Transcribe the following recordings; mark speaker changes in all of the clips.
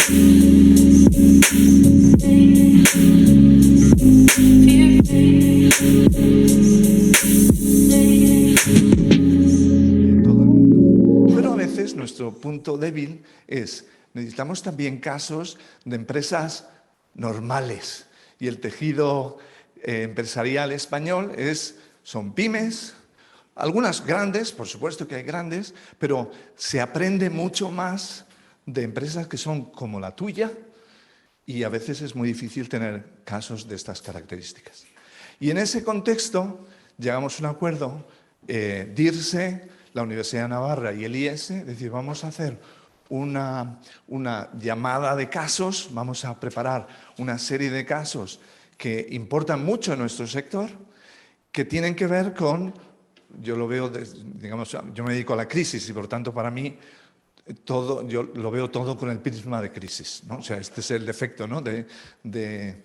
Speaker 1: todo el mundo. Pero a veces nuestro punto débil es, necesitamos también casos de empresas normales. Y el tejido empresarial español son pymes, algunas grandes, por supuesto que hay grandes, pero se aprende mucho más de empresas que son como la tuya y a veces es muy difícil tener casos de estas características. Y en ese contexto llegamos a un acuerdo, DIRSE, la Universidad de Navarra y el IES, es decir, vamos a hacer una llamada de casos, vamos a preparar una serie de casos que importan mucho en nuestro sector, que tienen que ver con, yo lo veo, digamos, yo me dedico a la crisis y por tanto para mí yo lo veo todo con el prisma de crisis, ¿no? O sea, este es el defecto, ¿no? Quien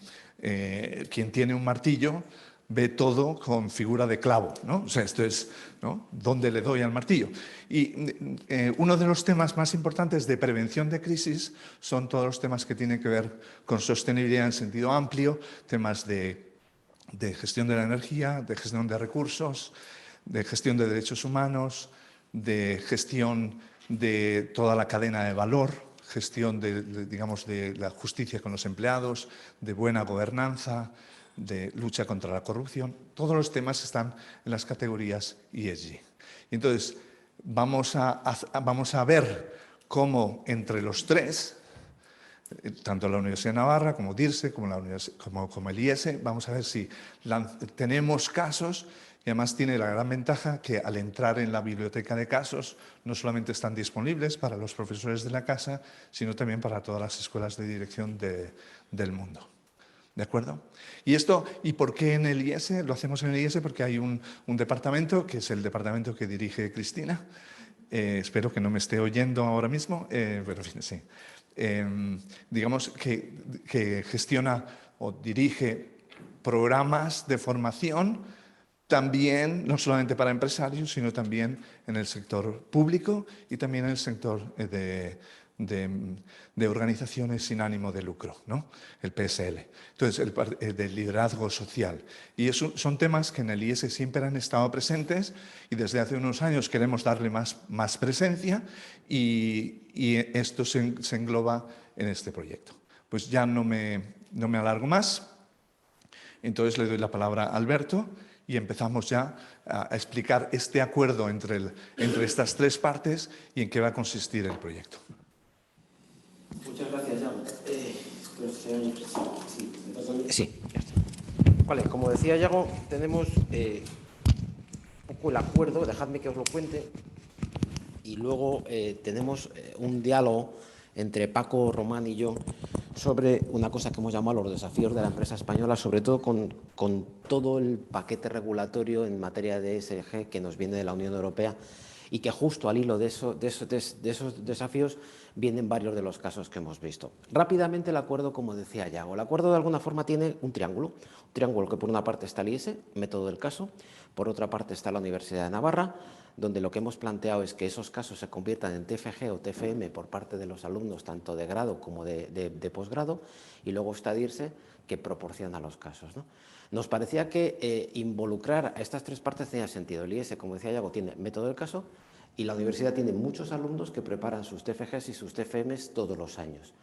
Speaker 1: tiene un martillo ve todo con figura de clavo, ¿no? O sea, esto es, ¿no? ¿Dónde le doy al martillo? Y uno de los temas más importantes de prevención de crisis son todos los temas que tienen que ver con sostenibilidad en sentido amplio, temas de gestión de la energía, de gestión de recursos, de gestión de derechos humanos, de gestión de toda la cadena de valor, gestión digamos, de la justicia con los empleados, de buena gobernanza, de lucha contra la corrupción. Todos los temas están en las categorías ESG. Y entonces, vamos a ver cómo entre los tres, tanto la Universidad de Navarra como DIRSE, como el IES, vamos a ver si tenemos casos y además tiene la gran ventaja que al entrar en la biblioteca de casos no solamente están disponibles para los profesores de la casa, sino también para todas las escuelas de dirección del mundo. ¿De acuerdo? ¿Y por qué en el IES? Lo hacemos en el IES porque hay un departamento, que es el departamento que dirige Cristina. Espero que no me esté oyendo ahora mismo, pero en fin, sí. Digamos que gestiona o dirige programas de formación también, no solamente para empresarios, sino también en el sector público y también en el sector de organizaciones sin ánimo de lucro, ¿no? El PSL. Entonces, el de liderazgo social. Y son temas que en el IES siempre han estado presentes y desde hace unos años queremos darle más presencia y esto se engloba en este proyecto. Pues ya no me alargo más. Entonces le doy la palabra a Alberto y empezamos ya a explicar este acuerdo entre estas tres partes y en qué va a consistir el proyecto.
Speaker 2: Muchas gracias, Yago. Sí, ya está. Vale, como decía Yago, tenemos un poco el acuerdo, dejadme que os lo cuente, y luego tenemos un diálogo entre Paco, Román y yo sobre una cosa que hemos llamado los desafíos de la empresa española, sobre todo con todo el paquete regulatorio en materia de ESG que nos viene de la Unión Europea y que justo al hilo de esos desafíos vienen varios de los casos que hemos visto. Rápidamente el acuerdo, como decía Yago, el acuerdo de alguna forma tiene un triángulo que por una parte está el IES, método del caso, por otra parte está la Universidad de Navarra, donde lo que hemos planteado es que esos casos se conviertan en TFG o TFM por parte de los alumnos, tanto de grado como de posgrado, y luego está DIRSE, que proporciona los casos, ¿no? Nos parecía que involucrar a estas tres partes tenía sentido. El IES, como decía Yago, tiene método del caso y la universidad tiene muchos alumnos que preparan sus TFGs y sus TFMs todos los años.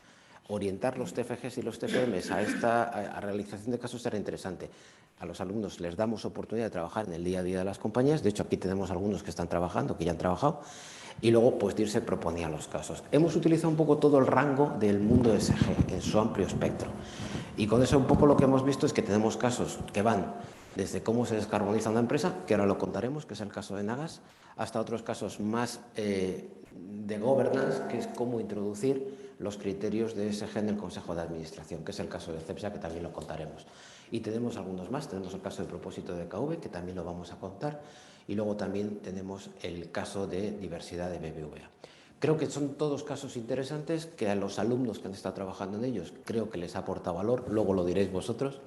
Speaker 2: Orientar los TFGs y los TFMs a realización de casos era interesante. A los alumnos les damos oportunidad de trabajar en el día a día de las compañías. De hecho, aquí tenemos algunos que están trabajando, que ya han trabajado. Y luego, pues, DIRSE proponía los casos. Hemos utilizado un poco todo el rango del mundo ESG en su amplio espectro. Y con eso un poco lo que hemos visto es que tenemos casos que van desde cómo se descarboniza una empresa, que ahora lo contaremos, que es el caso de Nagas, hasta otros casos más de governance, que es cómo introducir los criterios de ESG en el Consejo de Administración, que es el caso de Cepsa, que también lo contaremos. Y tenemos algunos más, tenemos el caso de propósito de KV, que también lo vamos a contar, y luego también tenemos el caso de diversidad de BBVA. Creo que son todos casos interesantes que a los alumnos que han estado trabajando en ellos creo que les aporta valor, luego lo diréis vosotros,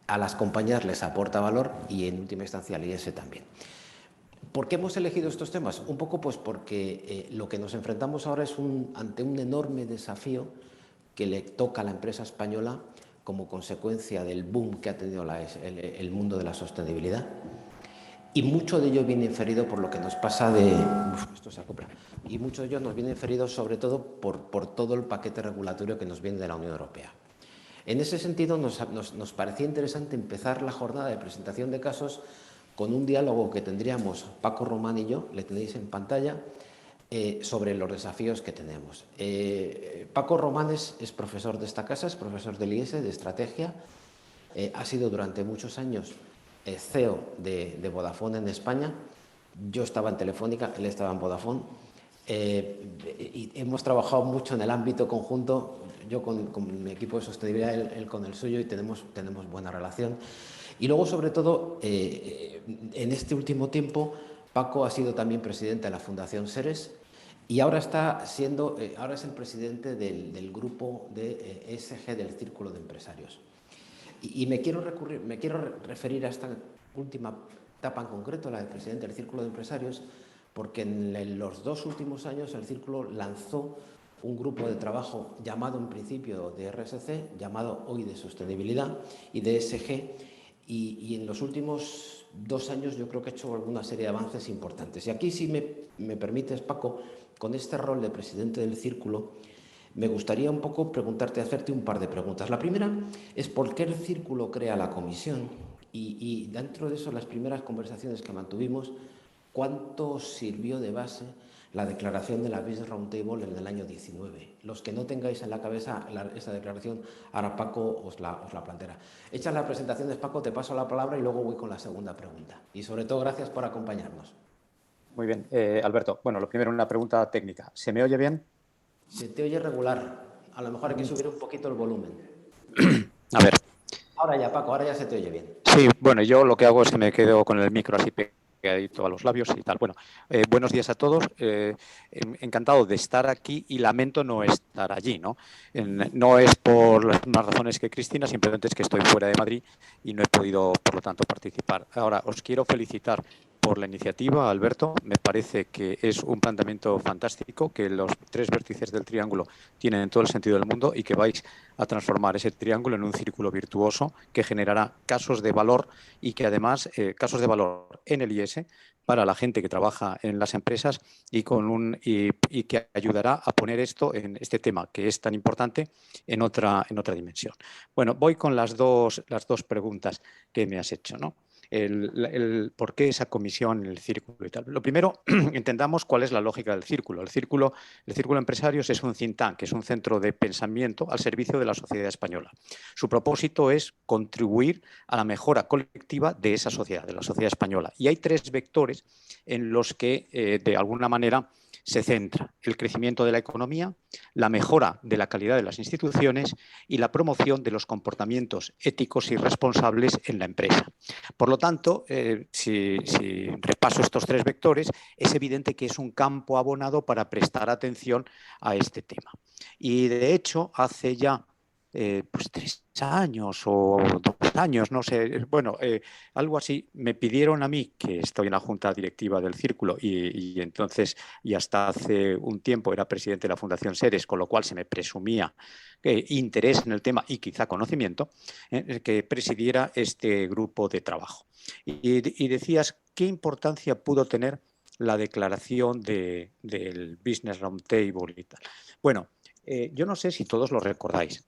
Speaker 2: a las compañías les aporta valor y en última instancia al IES también. ¿Por qué hemos elegido estos temas? Un poco pues porque lo que nos enfrentamos ahora es ante un enorme desafío que le toca a la empresa española como consecuencia del boom que ha tenido el mundo de la sostenibilidad. Y mucho de ello viene inferido por lo que nos pasa de... esto se acopla. Y mucho de ello nos viene inferido sobre todo por todo el paquete regulatorio que nos viene de la Unión Europea. En ese sentido, nos parecía interesante empezar la jornada de presentación de casos con un diálogo que tendríamos Paco Román y yo, le tenéis en pantalla, sobre los desafíos que tenemos. Paco Román es profesor de esta casa, es profesor del IES, de Estrategia, ha sido durante muchos años CEO de Vodafone en España. Yo estaba en Telefónica, él estaba en Vodafone. Y hemos trabajado mucho en el ámbito conjunto, yo con mi equipo de sostenibilidad, él con el suyo, y tenemos buena relación. Y luego, sobre todo, en este último tiempo, Paco ha sido también presidente de la Fundación Seres y ahora ahora es el presidente del grupo de ESG del Círculo de Empresarios. Y me quiero referir a esta última etapa en concreto, la de presidente del Círculo de Empresarios, porque en los 2 últimos años el Círculo lanzó un grupo de trabajo llamado en principio de RSC, llamado hoy de Sostenibilidad y de ESG, y en los últimos 2 años yo creo que ha hecho alguna serie de avances importantes. Y aquí, si me permites, Paco, con este rol de presidente del Círculo, me gustaría un poco hacerte un par de preguntas. La primera es por qué el Círculo crea la comisión y dentro de eso, las primeras conversaciones que mantuvimos, ¿cuánto sirvió de base la declaración de la Business Roundtable en el año 19? Los que no tengáis en la cabeza esa declaración, ahora Paco os la planteará. Hechas las presentaciones, Paco, te paso la palabra y luego voy con la segunda pregunta. Y sobre todo, gracias por acompañarnos.
Speaker 3: Muy bien, Alberto. Bueno, lo primero, una pregunta técnica. ¿Se me oye bien?
Speaker 2: Se te oye regular. A lo mejor hay que subir un poquito el volumen.
Speaker 3: A ver.
Speaker 2: Ahora ya, Paco, ahora ya se te oye bien.
Speaker 3: Sí, bueno, yo lo que hago es que me quedo con el micro así pegadito a los labios y tal. Bueno, buenos días a todos. Encantado de estar aquí y lamento no estar allí, ¿no? No es por las mismas razones que Cristina, simplemente es que estoy fuera de Madrid y no he podido, por lo tanto, participar. Ahora, os quiero felicitar por la iniciativa, Alberto. Me parece que es un planteamiento fantástico, que los 3 vértices del triángulo tienen todo el sentido del mundo y que vais a transformar ese triángulo en un círculo virtuoso que generará casos de valor y que además, casos de valor en el IES para la gente que trabaja en las empresas y que ayudará a poner este tema que es tan importante en otra dimensión. Bueno, voy con las dos preguntas que me has hecho, ¿no? El por qué esa comisión en el círculo y tal. Lo primero, entendamos cuál es la lógica del círculo. El círculo de empresarios es un think tank, que es un centro de pensamiento al servicio de la sociedad española. Su propósito es contribuir a la mejora colectiva de esa sociedad, de la sociedad española. Y hay 3 vectores en los que, de alguna manera, se centra el crecimiento de la economía, la mejora de la calidad de las instituciones y la promoción de los comportamientos éticos y responsables en la empresa. Por lo tanto, si repaso estos 3 vectores, es evidente que es un campo abonado para prestar atención a este tema. Y de hecho, hace ya 3 años o 2 años, no sé, bueno, algo así, me pidieron a mí, que estoy en la junta directiva del Círculo y entonces, y hasta hace un tiempo era presidente de la Fundación Seres, con lo cual se me presumía interés en el tema y quizá conocimiento, que presidiera este grupo de trabajo. Y decías, ¿qué importancia pudo tener la declaración del Business Roundtable y tal? Bueno, yo no sé si todos lo recordáis,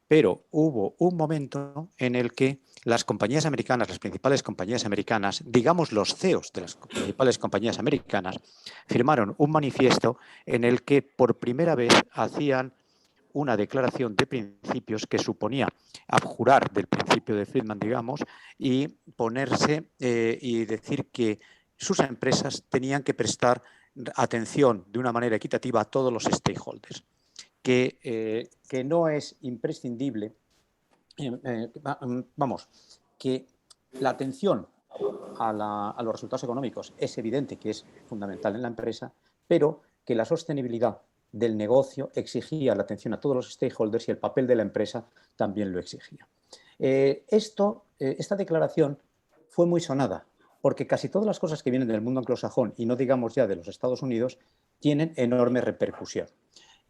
Speaker 3: pero hubo un momento en el que las compañías americanas, las principales compañías americanas, digamos los CEOs de las principales compañías americanas, firmaron un manifiesto en el que por primera vez hacían una declaración de principios que suponía abjurar del principio de Friedman, digamos, y ponerse y decir que sus empresas tenían que prestar atención de una manera equitativa a todos los stakeholders. Que no es imprescindible, que la atención a los resultados económicos es evidente que es fundamental en la empresa, pero que la sostenibilidad del negocio exigía la atención a todos los stakeholders y el papel de la empresa también lo exigía. Esta declaración fue muy sonada, porque casi todas las cosas que vienen del mundo anglosajón, y no digamos ya de los Estados Unidos, tienen enorme repercusión.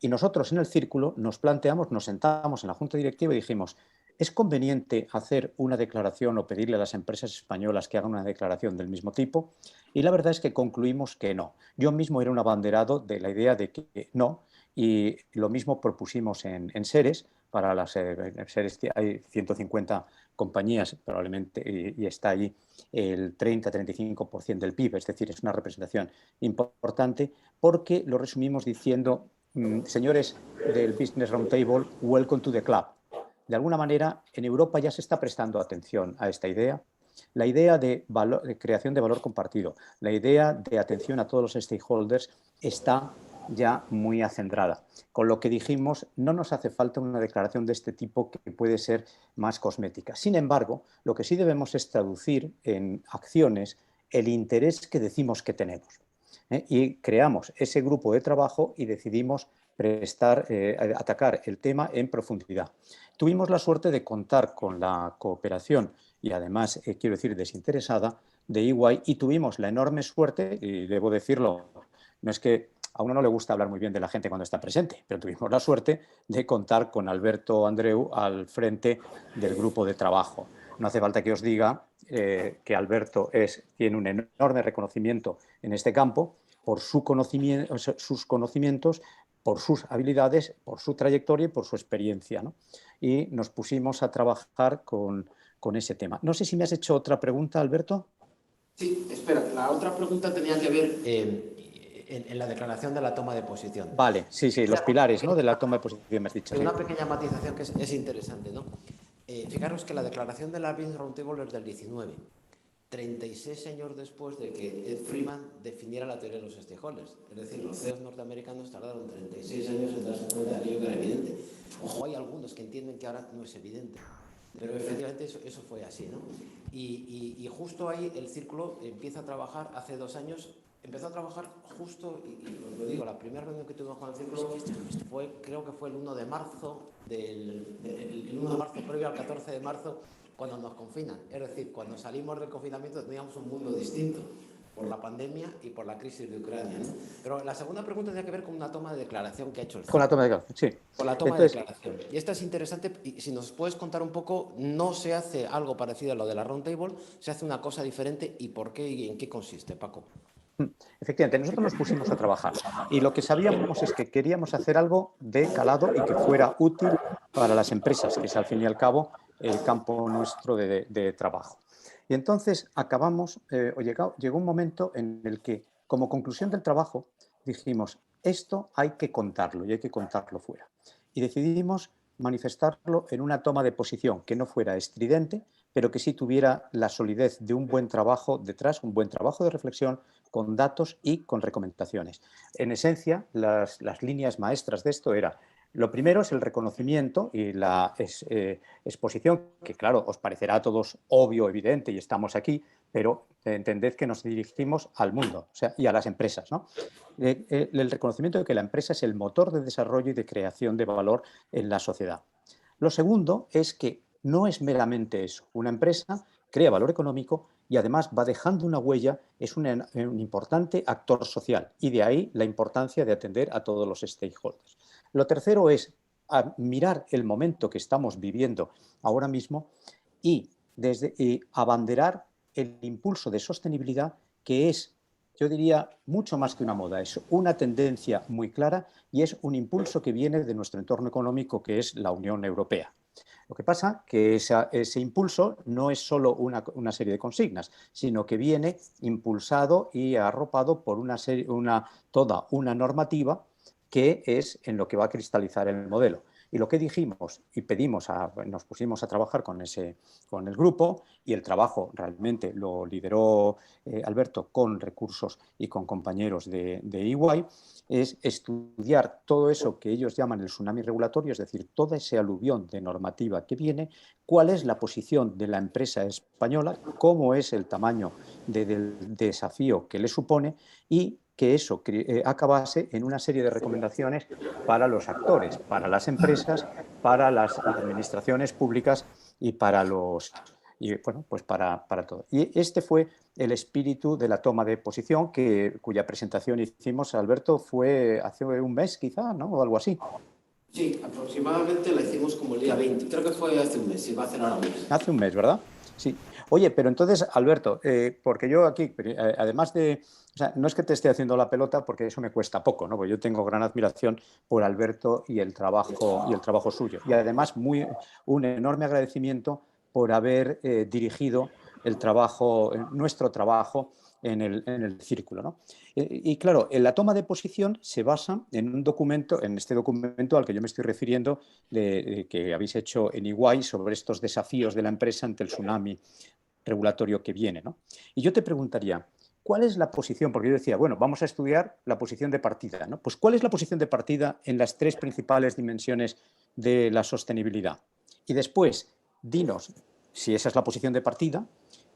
Speaker 3: Y nosotros en el círculo nos planteamos, nos sentamos en la junta directiva y dijimos, ¿es conveniente hacer una declaración o pedirle a las empresas españolas que hagan una declaración del mismo tipo? Y la verdad es que concluimos que no. Yo mismo era un abanderado de la idea de que no, y lo mismo propusimos en SERES. Para las SERES hay 150 compañías probablemente, y está allí el 30-35% del PIB, es decir, es una representación importante, porque lo resumimos diciendo, señores del Business Roundtable, welcome to the club. De alguna manera, en Europa ya se está prestando atención a esta idea. La idea de creación de valor compartido, la idea de atención a todos los stakeholders está ya muy acendrada. Con lo que dijimos, no nos hace falta una declaración de este tipo que puede ser más cosmética. Sin embargo, lo que sí debemos es traducir en acciones el interés que decimos que tenemos. Y creamos ese grupo de trabajo y decidimos atacar el tema en profundidad. Tuvimos la suerte de contar con la cooperación y además, quiero decir, desinteresada de EY, y tuvimos la enorme suerte, y debo decirlo, no es que a uno no le gusta hablar muy bien de la gente cuando está presente, pero tuvimos la suerte de contar con Alberto Andreu al frente del grupo de trabajo. No hace falta que os diga que Alberto tiene un enorme reconocimiento en este campo por sus conocimientos, por sus habilidades, por su trayectoria y por su experiencia, ¿no? Y nos pusimos a trabajar con ese tema. No sé si me has hecho otra pregunta, Alberto.
Speaker 2: Sí, espera, la otra pregunta tenía que ver en la declaración de la toma de posición.
Speaker 3: Vale, sí, los pilares, ¿no?, de la toma de posición, me has dicho.
Speaker 2: Una pequeña matización que es interesante, ¿no? Fijaros que la declaración de la Business Roundtable es del 19, 36 años después de que Ed Freeman definiera la teoría de los stakeholders. Es decir, los CEOs norteamericanos tardaron 36 años en darse cuenta de aquello que era evidente. Ojo, hay algunos que entienden que ahora no es evidente, pero efectivamente eso fue así, ¿no? Y justo ahí el círculo empieza a trabajar hace 2 años. Empezó a trabajar justo, y os lo digo, la primera reunión que tuvimos con el círculo creo que fue el 1 de marzo, el 1 de marzo previo al 14 de marzo, cuando nos confinan. Es decir, cuando salimos del confinamiento teníamos un mundo distinto por la pandemia y por la crisis de Ucrania, ¿no? Pero la segunda pregunta tiene que ver con una toma de declaración que ha hecho el círculo.
Speaker 3: Con la toma de declaración, sí.
Speaker 2: Con la toma de declaración. Y esta es interesante, y si nos puedes contar un poco, no se hace algo parecido a lo de la Roundtable, se hace una cosa diferente, ¿y por qué y en qué consiste, Paco?
Speaker 3: Efectivamente, nosotros nos pusimos a trabajar y lo que sabíamos es que queríamos hacer algo de calado y que fuera útil para las empresas, que es al fin y al cabo el campo nuestro de trabajo. Y entonces llegó un momento en el que, como conclusión del trabajo, dijimos, esto hay que contarlo y hay que contarlo fuera. Y decidimos manifestarlo en una toma de posición que no fuera estridente, pero que sí tuviera la solidez de un buen trabajo detrás, un buen trabajo de reflexión, con datos y con recomendaciones. En esencia, las líneas maestras de esto era, lo primero es el reconocimiento y la exposición, que claro, os parecerá a todos obvio, evidente, y estamos aquí, pero entended que nos dirigimos al mundo, o sea, y a las empresas, ¿no? El reconocimiento de que la empresa es el motor de desarrollo y de creación de valor en la sociedad. Lo segundo es que no es meramente eso. Una empresa crea valor económico y además va dejando una huella, es un importante actor social, y de ahí la importancia de atender a todos los stakeholders. Lo tercero es mirar el momento que estamos viviendo ahora mismo y abanderar el impulso de sostenibilidad, que es, yo diría, mucho más que una moda, es una tendencia muy clara y es un impulso que viene de nuestro entorno económico, que es la Unión Europea. Lo que pasa es que ese impulso no es solo una serie de consignas, sino que viene impulsado y arropado por toda una normativa que es en lo que va a cristalizar el modelo. Y lo que dijimos y nos pusimos a trabajar con el grupo, y el trabajo realmente lo lideró Alberto con recursos y con compañeros de EY, es estudiar todo eso que ellos llaman el tsunami regulatorio, es decir, toda esa aluvión de normativa que viene, cuál es la posición de la empresa española, cómo es el tamaño del desafío que le supone, y que eso acabase en una serie de recomendaciones para los actores, para las empresas, para las administraciones públicas y para los y bueno, pues para todo. Y este fue el espíritu de la toma de posición cuya presentación hicimos, Alberto, fue hace un mes quizá, ¿no? O algo así.
Speaker 2: Sí, aproximadamente la hicimos como el día 20. Creo que fue hace un mes, y va a hacer ahora un mes.
Speaker 3: Hace un mes, ¿verdad? Sí. Oye, pero entonces, Alberto, porque yo aquí, además de, o sea, no es que te esté haciendo la pelota porque eso me cuesta poco, ¿no? Porque yo tengo gran admiración por Alberto y el trabajo suyo. Y además un enorme agradecimiento por haber dirigido nuestro trabajo en el círculo, ¿no? Y claro, en la toma de posición se basa en un documento, en este documento al que yo me estoy refiriendo, que habéis hecho en Iguay sobre estos desafíos de la empresa ante el tsunami regulatorio que viene, ¿no? Y yo te preguntaría, ¿cuál es la posición? Porque yo decía, bueno, vamos a estudiar la posición de partida, ¿no? Pues ¿cuál es la posición de partida en las tres principales dimensiones de la sostenibilidad? Y después, dinos, si esa es la posición de partida,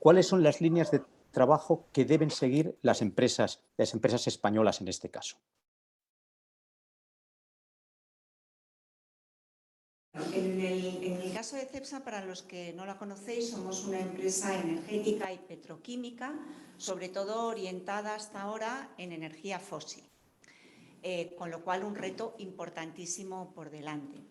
Speaker 3: ¿cuáles son las líneas de trabajo que deben seguir las empresas españolas en este caso?
Speaker 4: En el caso de Cepsa, para los que no la conocéis, somos una empresa energética y petroquímica, sobre todo orientada hasta ahora en energía fósil, con lo cual un reto importantísimo por delante.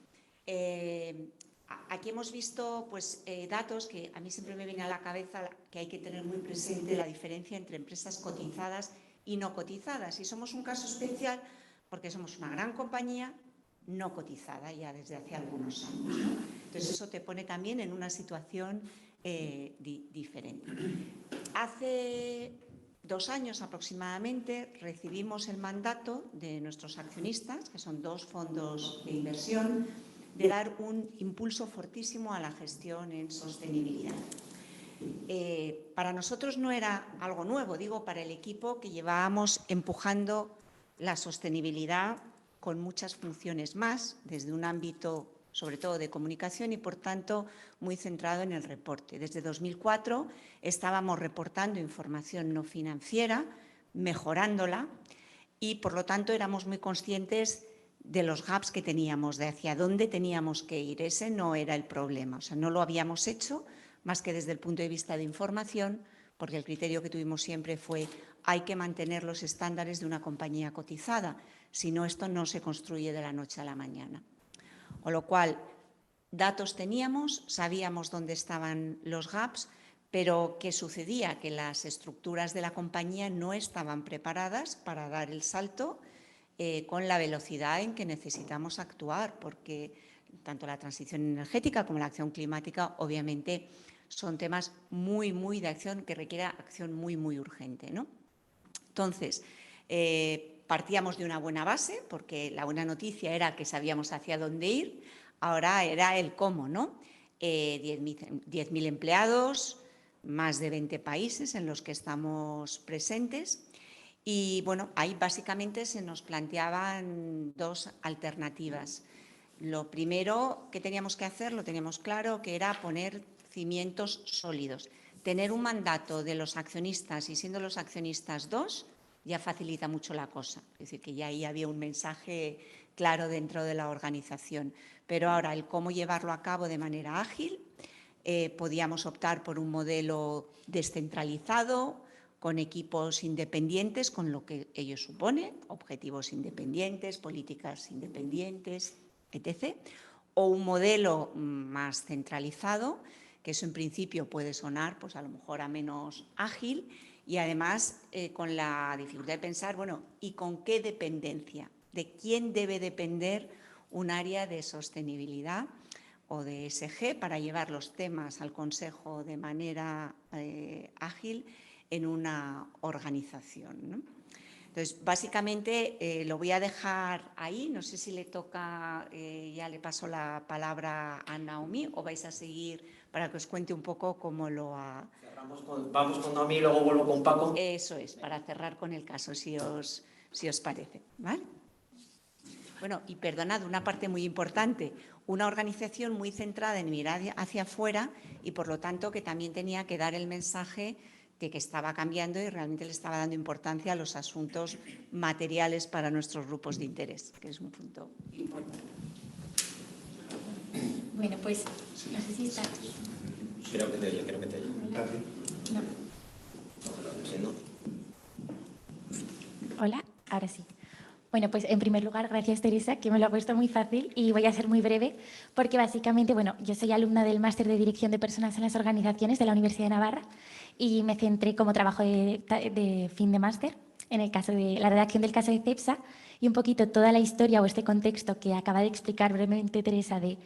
Speaker 4: Aquí hemos visto pues, datos que a mí siempre me viene a la cabeza que hay que tener muy presente la diferencia entre empresas cotizadas y no cotizadas. Y somos un caso especial porque somos una gran compañía no cotizada ya desde hace algunos años, ¿no? Entonces eso te pone también en una situación diferente. Hace 2 años aproximadamente recibimos el mandato de nuestros accionistas, que son 2 fondos de inversión, de dar un impulso fortísimo a la gestión en sostenibilidad. Para nosotros no era algo nuevo, digo, para el equipo que llevábamos empujando la sostenibilidad con muchas funciones más, desde un ámbito sobre todo de comunicación y, por tanto, muy centrado en el reporte. Desde 2004 estábamos reportando información no financiera, mejorándola y, por lo tanto, éramos muy conscientes de los gaps que teníamos, de hacia dónde teníamos que ir. Ese no era el problema, o sea, no lo habíamos hecho más que desde el punto de vista de información, porque el criterio que tuvimos siempre fue hay que mantener los estándares de una compañía cotizada, si no, esto no se construye de la noche a la mañana. Con lo cual, datos teníamos, sabíamos dónde estaban los gaps, pero ¿qué sucedía? Que las estructuras de la compañía no estaban preparadas para dar el salto con la velocidad en que necesitamos actuar, porque tanto la transición energética como la acción climática, obviamente, son temas muy de acción que requiere acción muy urgente, ¿no? Entonces, partíamos de una buena base, porque la buena noticia era que sabíamos hacia dónde ir, ahora era el cómo, ¿no? 10.000 empleados, más de 20 países en los que estamos presentes y, bueno, ahí básicamente se nos planteaban 2 alternativas. Lo primero que teníamos que hacer, lo teníamos claro, que era poner cimientos sólidos. Tener un mandato de los accionistas y siendo los accionistas 2 ya facilita mucho la cosa. Es decir, que ya ahí había un mensaje claro dentro de la organización. Pero ahora el cómo llevarlo a cabo de manera ágil, podíamos optar por un modelo descentralizado, con equipos independientes, con lo que ello supone, objetivos independientes, políticas independientes, etc. O un modelo más centralizado, que eso en principio puede sonar pues a lo mejor a menos ágil y además con la dificultad de pensar, bueno, ¿y con qué dependencia? ¿De quién debe depender un área de sostenibilidad o de ESG para llevar los temas al Consejo de manera ágil en una organización, ¿no? Entonces, básicamente lo voy a dejar ahí. No sé si le toca, ya le paso la palabra a Naomi o vais a seguir para que os cuente un poco cómo lo ha...
Speaker 2: Vamos con Naomi y luego vuelvo con Paco.
Speaker 4: Eso es, para cerrar con el caso, si os parece, ¿vale? Bueno, y perdonad, una parte muy importante, una organización muy centrada en mirar hacia afuera y, por lo tanto, que también tenía que dar el mensaje de que estaba cambiando y realmente le estaba dando importancia a los asuntos materiales para nuestros grupos de interés, que es un punto importante.
Speaker 5: Bueno, pues no sé si está.
Speaker 2: Creo que te oye. Si no.
Speaker 5: Hola, ahora sí. Bueno, pues en primer lugar, gracias Teresa, que me lo ha puesto muy fácil y voy a ser muy breve porque básicamente, bueno, yo soy alumna del Máster de Dirección de Personas en las Organizaciones de la Universidad de Navarra y me centré como trabajo de fin de máster en el caso de la redacción del caso de CEPSA y un poquito toda la historia o este contexto que acaba de explicar brevemente Teresa de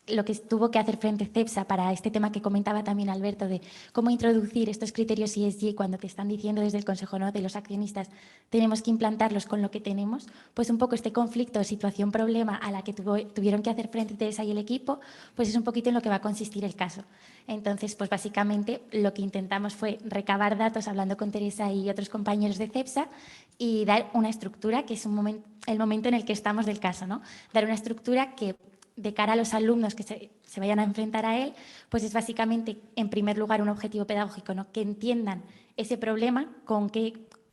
Speaker 5: lo que tuvo que hacer frente CEPSA para este tema que comentaba también Alberto de cómo introducir estos criterios ESG cuando te están diciendo desde el Consejo de los accionistas tenemos que implantarlos con lo que tenemos, pues un poco este conflicto, situación, problema a la que tuvieron que hacer frente Teresa y el equipo, pues es un poquito en lo que va a consistir el caso. Entonces, pues básicamente lo que intentamos fue recabar datos hablando con Teresa y otros compañeros de CEPSA y dar una estructura, que es el momento en el que estamos del caso, ¿no? Dar una estructura que de cara a los alumnos que se vayan a enfrentar a él, pues es básicamente, en primer lugar, un objetivo pedagógico, ¿no? Que entiendan ese problema,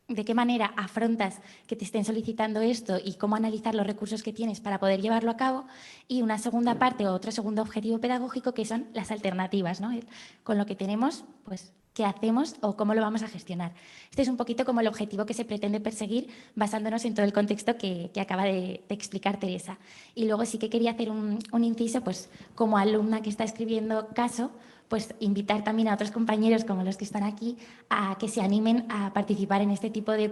Speaker 5: de qué manera afrontas que te estén solicitando esto y cómo analizar los recursos que tienes para poder llevarlo a cabo. Y una segunda parte o otro segundo objetivo pedagógico que son las alternativas, ¿no? Con lo que tenemos, pues, ¿qué hacemos o cómo lo vamos a gestionar? Este es un poquito como el objetivo que se pretende perseguir basándonos en todo el contexto que acaba de explicar Teresa. Y luego sí que quería hacer un inciso, pues como alumna que está escribiendo caso, pues invitar también a otros compañeros como los que están aquí a que se animen a participar en este tipo de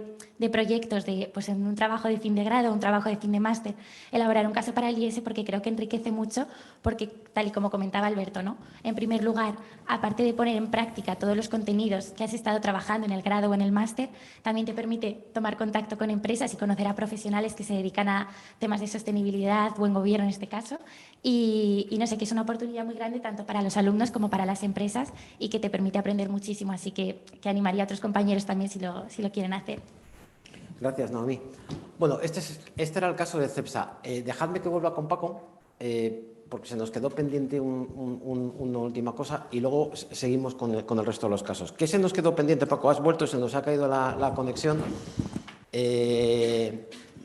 Speaker 5: proyectos, pues en un trabajo de fin de grado, un trabajo de fin de máster, elaborar un caso para el IES porque creo que enriquece mucho, porque tal y como comentaba Alberto, ¿no? En primer lugar, aparte de poner en práctica todos los contenidos que has estado trabajando en el grado o en el máster, también te permite tomar contacto con empresas y conocer a profesionales que se dedican a temas de sostenibilidad, buen gobierno en este caso, y no sé, que es una oportunidad muy grande tanto para los alumnos como para las empresas y que te permite aprender muchísimo, así que animaría a otros compañeros también si lo quieren hacer.
Speaker 2: Gracias, Naomi. Bueno, este era el caso de CEPSA. Dejadme que vuelva con Paco, porque se nos quedó pendiente una última cosa y luego seguimos con el resto de los casos. ¿Qué se nos quedó pendiente, Paco? Has vuelto, se nos ha caído la conexión.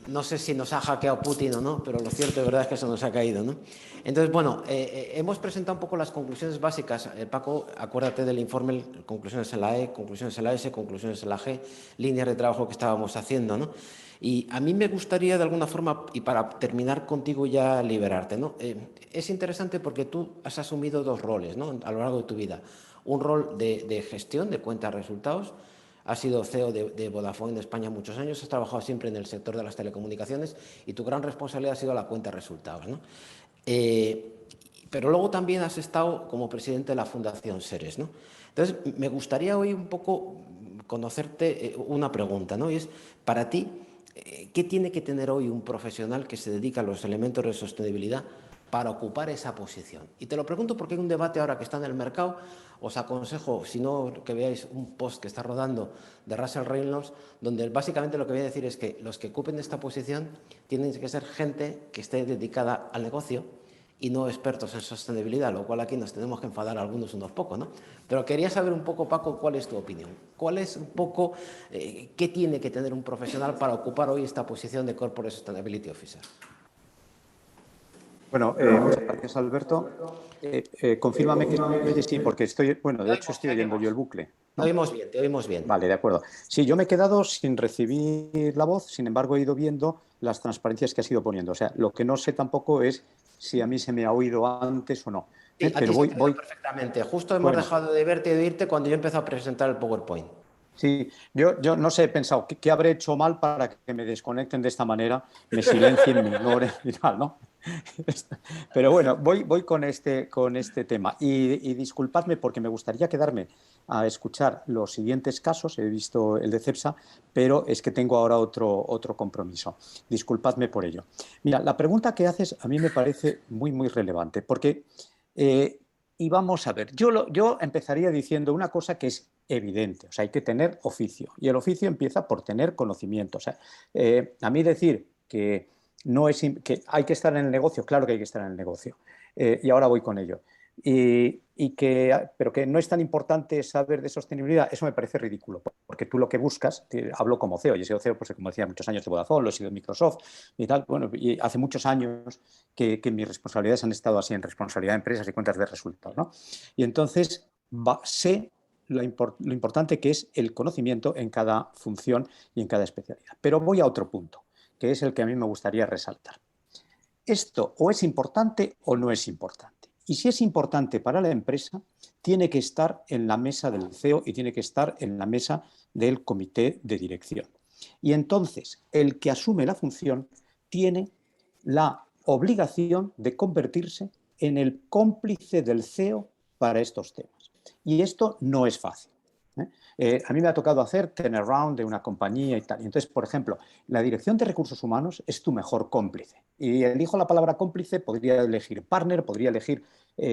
Speaker 2: No sé si nos ha hackeado Putin o no, pero lo cierto de verdad es que se nos ha caído, ¿no? Entonces, bueno, hemos presentado un poco las conclusiones básicas. Paco, acuérdate del informe, conclusiones en la E, conclusiones en la S, conclusiones en la G, líneas de trabajo que estábamos haciendo, ¿no? Y a mí me gustaría, de alguna forma, y para terminar contigo ya liberarte, ¿no? Es interesante porque tú has asumido dos roles, ¿no? A lo largo de tu vida. Un rol de gestión de cuentas resultados. Has sido CEO de Vodafone en España muchos años, has trabajado siempre en el sector de las telecomunicaciones y tu gran responsabilidad ha sido la cuenta de resultados, ¿no? Pero luego también has estado como presidente de la Fundación Seres, ¿no? Entonces, me gustaría hoy un poco conocerte una pregunta, ¿no? Y es, para ti, ¿qué tiene que tener hoy un profesional que se dedica a los elementos de sostenibilidad para ocupar esa posición? Y te lo pregunto porque hay un debate ahora que está en el mercado. Os aconsejo, si no, que veáis un post que está rodando de Russell Reynolds, donde básicamente lo que voy a decir es que los que ocupen esta posición tienen que ser gente que esté dedicada al negocio y no expertos en sostenibilidad, lo cual aquí nos tenemos que enfadar algunos unos pocos, ¿no? Pero quería saber un poco, Paco, ¿cuál es tu opinión? ¿Cuál es un poco, qué tiene que tener un profesional para ocupar hoy esta posición de Corporate Sustainability Officer?
Speaker 3: Bueno, muchas gracias, Alberto. Confírmame que me oyes, sí, porque de hecho estoy oyendo yo el bucle, ¿no?
Speaker 2: Te oímos bien.
Speaker 3: Vale, de acuerdo. Sí, yo me he quedado sin recibir la voz, sin embargo he ido viendo las transparencias que has ido poniendo. O sea, lo que no sé tampoco es si a mí se me ha oído antes o no.
Speaker 2: Sí,
Speaker 3: Pero voy
Speaker 2: perfectamente. Justo hemos dejado de verte y de oírte cuando yo empecé a presentar el PowerPoint.
Speaker 3: Sí, yo no sé, he pensado, ¿qué habré hecho mal para que me desconecten de esta manera, me silencien, me ignoren y tal, ¿no? Pero bueno, voy con este tema. Y disculpadme porque me gustaría quedarme a escuchar los siguientes casos. He visto el de CEPSA, pero es que tengo ahora otro compromiso. Disculpadme por ello. Mira, la pregunta que haces a mí me parece muy, muy relevante porque... y vamos a ver, yo empezaría diciendo una cosa que es evidente, o sea, hay que tener oficio, y el oficio empieza por tener conocimiento. O sea, a mí decir que que hay que estar en el negocio, claro que hay que estar en el negocio, y ahora voy con ello. Pero que no es tan importante saber de sostenibilidad, eso me parece ridículo, porque tú lo que buscas, hablo como CEO, yo he sido CEO, pues, como decía, muchos años de Vodafone, lo he sido de Microsoft y tal, bueno, y hace muchos años que mis responsabilidades han estado así en responsabilidad de empresas y cuentas de resultados, ¿no? Y entonces,
Speaker 6: sé lo importante que es el conocimiento en cada función y en cada especialidad. Pero voy a otro punto, que es el que a mí me gustaría resaltar. Esto o es importante o no es importante. Y si es importante para la empresa, tiene que estar en la mesa del CEO y tiene que estar en la mesa del comité de dirección. Y entonces, el que asume la función tiene la obligación de convertirse en el cómplice del CEO para estos temas. Y esto no es fácil. A mí me ha tocado hacer turnaround de una compañía y tal. Entonces, por ejemplo, la dirección de recursos humanos es tu mejor cómplice. Y elijo la palabra cómplice, podría elegir partner, podría elegir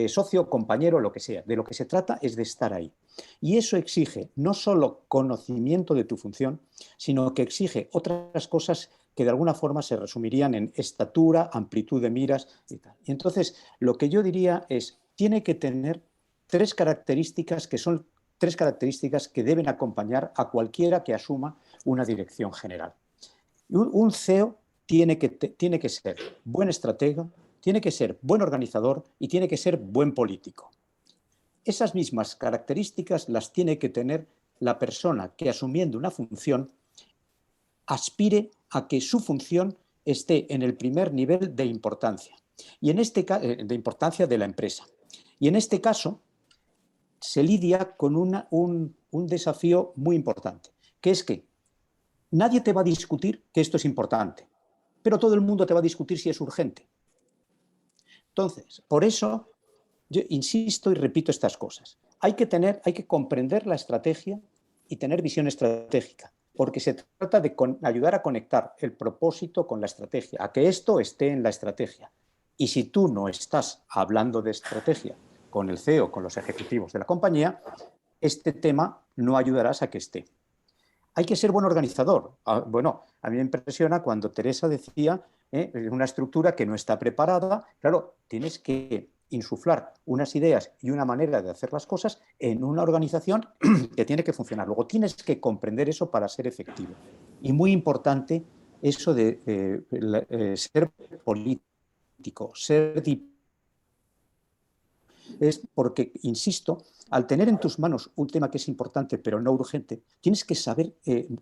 Speaker 6: socio, compañero, lo que sea. De lo que se trata es de estar ahí. Y eso exige no solo conocimiento de tu función, sino que exige otras cosas que de alguna forma se resumirían en estatura, amplitud de miras y tal. Y entonces, lo que yo diría es, tiene que tener tres características que deben acompañar a cualquiera que asuma una dirección general. Un CEO tiene que ser buen estratega, tiene que ser buen organizador y tiene que ser buen político. Esas mismas características las tiene que tener la persona que, asumiendo una función, aspire a que su función esté en el primer nivel de importancia, y en este de importancia de la empresa. Y en este caso se lidia con un desafío muy importante, que es que nadie te va a discutir que esto es importante, pero todo el mundo te va a discutir si es urgente. Entonces, por eso yo insisto y repito estas cosas. Hay que comprender la estrategia y tener visión estratégica, porque se trata de ayudar a conectar el propósito con la estrategia, a que esto esté en la estrategia. Y si tú no estás hablando de estrategia con el CEO, con los ejecutivos de la compañía, este tema no ayudarás a que esté. Hay que ser buen organizador. Bueno, a mí me impresiona cuando Teresa decía una estructura que no está preparada. Claro, tienes que insuflar unas ideas y una manera de hacer las cosas en una organización que tiene que funcionar. Luego tienes que comprender eso para ser efectivo. Y muy importante eso de ser político, ser diplomático. Es porque, insisto, al tener en tus manos un tema que es importante pero no urgente, tienes que saber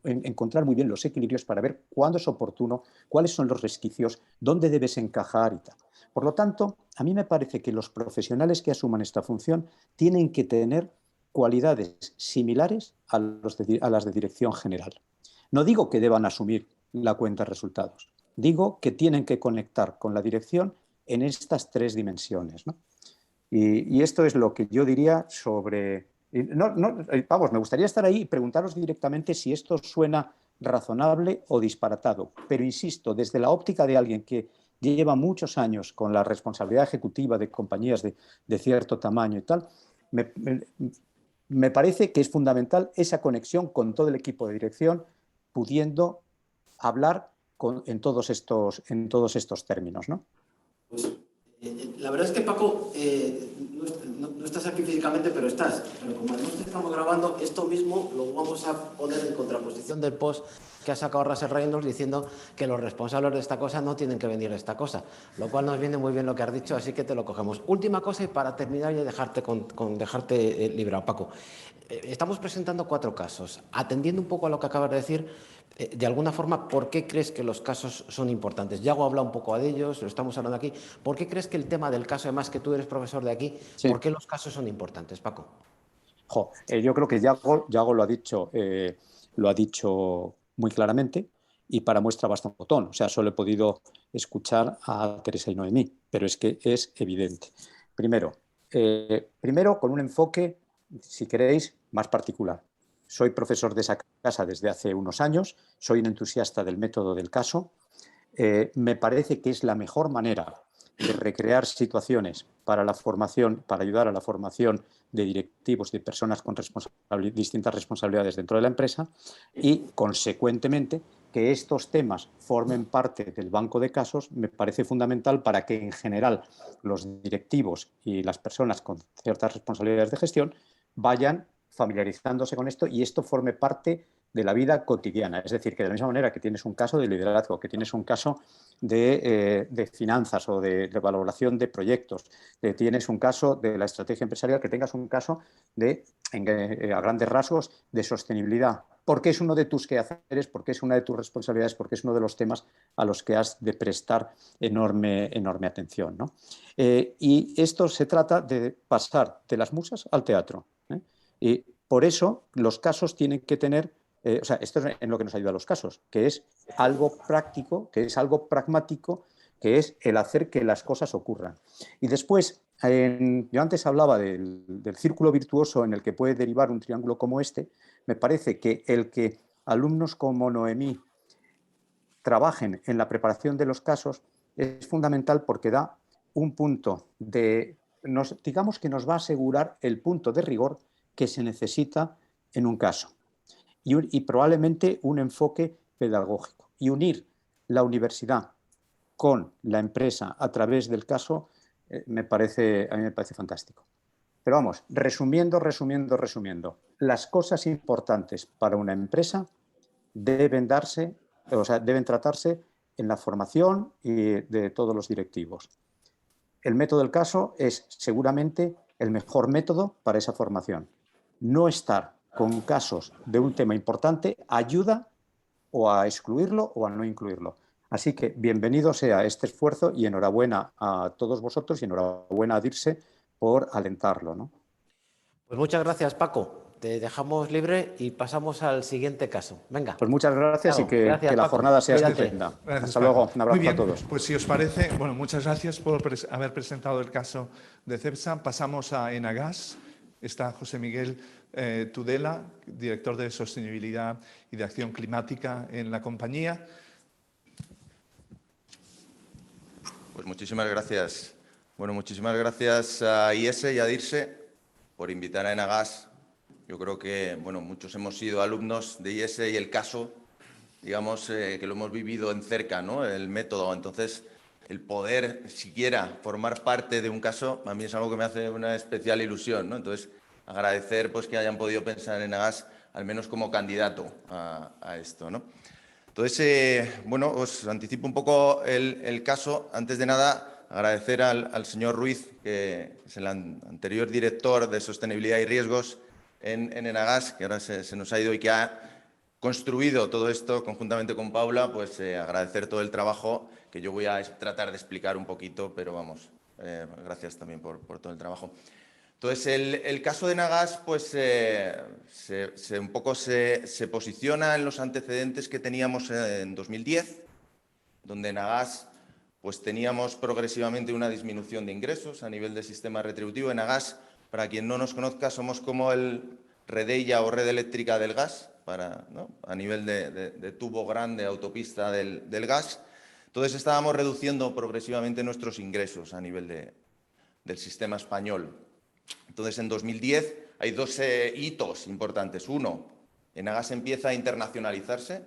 Speaker 6: encontrar muy bien los equilibrios para ver cuándo es oportuno, cuáles son los resquicios, dónde debes encajar y tal. Por lo tanto, a mí me parece que los profesionales que asuman esta función tienen que tener cualidades similares a las de dirección general. No digo que deban asumir la cuenta de resultados, digo que tienen que conectar con la dirección en estas tres dimensiones, ¿no? Y esto es lo que yo diría sobre... Vamos, me gustaría estar ahí y preguntaros directamente si esto suena razonable o disparatado. Pero insisto, desde la óptica de alguien que lleva muchos años con la responsabilidad ejecutiva de compañías de cierto tamaño y tal, me parece que es fundamental esa conexión con todo el equipo de dirección, pudiendo hablar en todos estos términos, ¿no?
Speaker 2: Pues, la verdad es que, Paco, no estás aquí físicamente, pero estás. Pero como además te estamos grabando, esto mismo lo vamos a poner en contraposición del post que ha sacado Russell Reynolds diciendo que los responsables de esta cosa no tienen que venir a esta cosa, lo cual nos viene muy bien lo que has dicho, así que te lo cogemos. Última cosa y para terminar y dejarte librado, Paco. Estamos presentando 4 casos. Atendiendo un poco a lo que acabas de decir, de alguna forma, ¿por qué crees que los casos son importantes? Yago ha hablado un poco de ellos, lo estamos hablando aquí. ¿Por qué crees que el tema del caso, además que tú eres profesor de aquí,
Speaker 6: Sí.
Speaker 2: ¿por qué los casos son importantes, Paco?
Speaker 6: Yo creo que Yago lo ha dicho muy claramente y para muestra basta un botón. O sea, solo he podido escuchar a Teresa y Noemí, pero es que es evidente. Primero, con un enfoque, si queréis, más particular. Soy profesor de esa casa desde hace unos años, soy un entusiasta del método del caso. Me parece que es la mejor manera de recrear situaciones para la formación, para ayudar a la formación de directivos y de personas con distintas responsabilidades dentro de la empresa y, consecuentemente, que estos temas formen parte del banco de casos me parece fundamental para que, en general, los directivos y las personas con ciertas responsabilidades de gestión vayan familiarizándose con esto y esto forme parte de la vida cotidiana. Es decir, que de la misma manera que tienes un caso de liderazgo, que tienes un caso de finanzas o de valoración de proyectos, que tienes un caso de la estrategia empresarial, que tengas un caso a grandes rasgos de sostenibilidad, porque es uno de tus quehaceres, porque es una de tus responsabilidades, porque es uno de los temas a los que has de prestar enorme atención, ¿no? Y esto se trata de pasar de las musas al teatro, ¿eh? Y por eso los casos tienen que tener, esto es en lo que nos ayuda a los casos, que es algo práctico, que es algo pragmático, que es el hacer que las cosas ocurran. Y después, yo antes hablaba del círculo virtuoso en el que puede derivar un triángulo como este. Me parece que el que alumnos como Noemí trabajen en la preparación de los casos es fundamental porque da un punto digamos que nos va a asegurar el punto de rigor que se necesita en un caso y probablemente un enfoque pedagógico. Y unir la universidad con la empresa a través del caso a mí me parece fantástico. Pero vamos, resumiendo, las cosas importantes para una empresa deben tratarse en la formación de todos los directivos. El método del caso es seguramente el mejor método para esa formación. No estar con casos de un tema importante ayuda o a excluirlo o a no incluirlo. Así que bienvenido sea este esfuerzo y enhorabuena a todos vosotros y enhorabuena a DIRSE por alentarlo, ¿no?
Speaker 2: Pues muchas gracias, Paco. Te dejamos libre y pasamos al siguiente caso. Venga.
Speaker 6: Pues muchas gracias
Speaker 2: Claro,
Speaker 6: y
Speaker 2: gracias,
Speaker 6: que la
Speaker 2: Paco.
Speaker 6: jornada sea
Speaker 2: Cuídate.
Speaker 6: estupenda.
Speaker 1: Gracias,
Speaker 6: Hasta
Speaker 1: Paco.
Speaker 6: luego. Un abrazo
Speaker 1: Muy bien,
Speaker 6: a todos.
Speaker 1: pues si os parece, bueno, muchas gracias por haber presentado el caso de CEPSA. Pasamos a Enagas. Está José Miguel Tudela, director de Sostenibilidad y de Acción Climática en la compañía.
Speaker 7: Pues muchísimas gracias. Bueno, muchísimas gracias a IES y a DIRSE por invitar a Enagas. Yo creo que, bueno, muchos hemos sido alumnos de IES y el caso, digamos, que lo hemos vivido en cerca, ¿no? El método. Entonces, el poder siquiera formar parte de un caso, a mí es algo que me hace una especial ilusión, ¿no? Entonces, agradecer pues, que hayan podido pensar en Enagas, al menos como candidato a esto, ¿no? Entonces, bueno, os anticipo un poco el caso. Antes de nada, agradecer al señor Ruiz, que es el anterior director de Sostenibilidad y Riesgos en Enagas, que ahora se nos ha ido y que ha construido todo esto conjuntamente con Paula. Pues agradecer todo el trabajo que yo voy a tratar de explicar un poquito, pero vamos, gracias también por todo el trabajo. Entonces, el caso de Enagas pues, un poco se posiciona en los antecedentes que teníamos en 2010, donde en Enagas pues, teníamos progresivamente una disminución de ingresos a nivel del sistema retributivo. En Enagas, para quien no nos conozca, somos como el Redeia o Red Eléctrica del Gas, ¿no? A nivel de tubo grande, autopista del gas. Entonces, estábamos reduciendo progresivamente nuestros ingresos a nivel del sistema español. Entonces, en 2010 hay dos hitos importantes. Uno, Enagas empieza a internacionalizarse.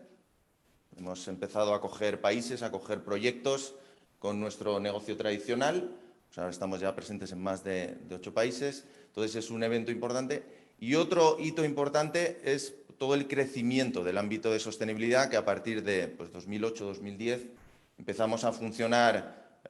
Speaker 7: Hemos empezado a coger países, a coger proyectos con nuestro negocio tradicional. O sea, estamos ya presentes en más de 8 países. Entonces, es un evento importante. Y otro hito importante es todo el crecimiento del ámbito de sostenibilidad, que a partir de 2008-2010 empezamos a funcionar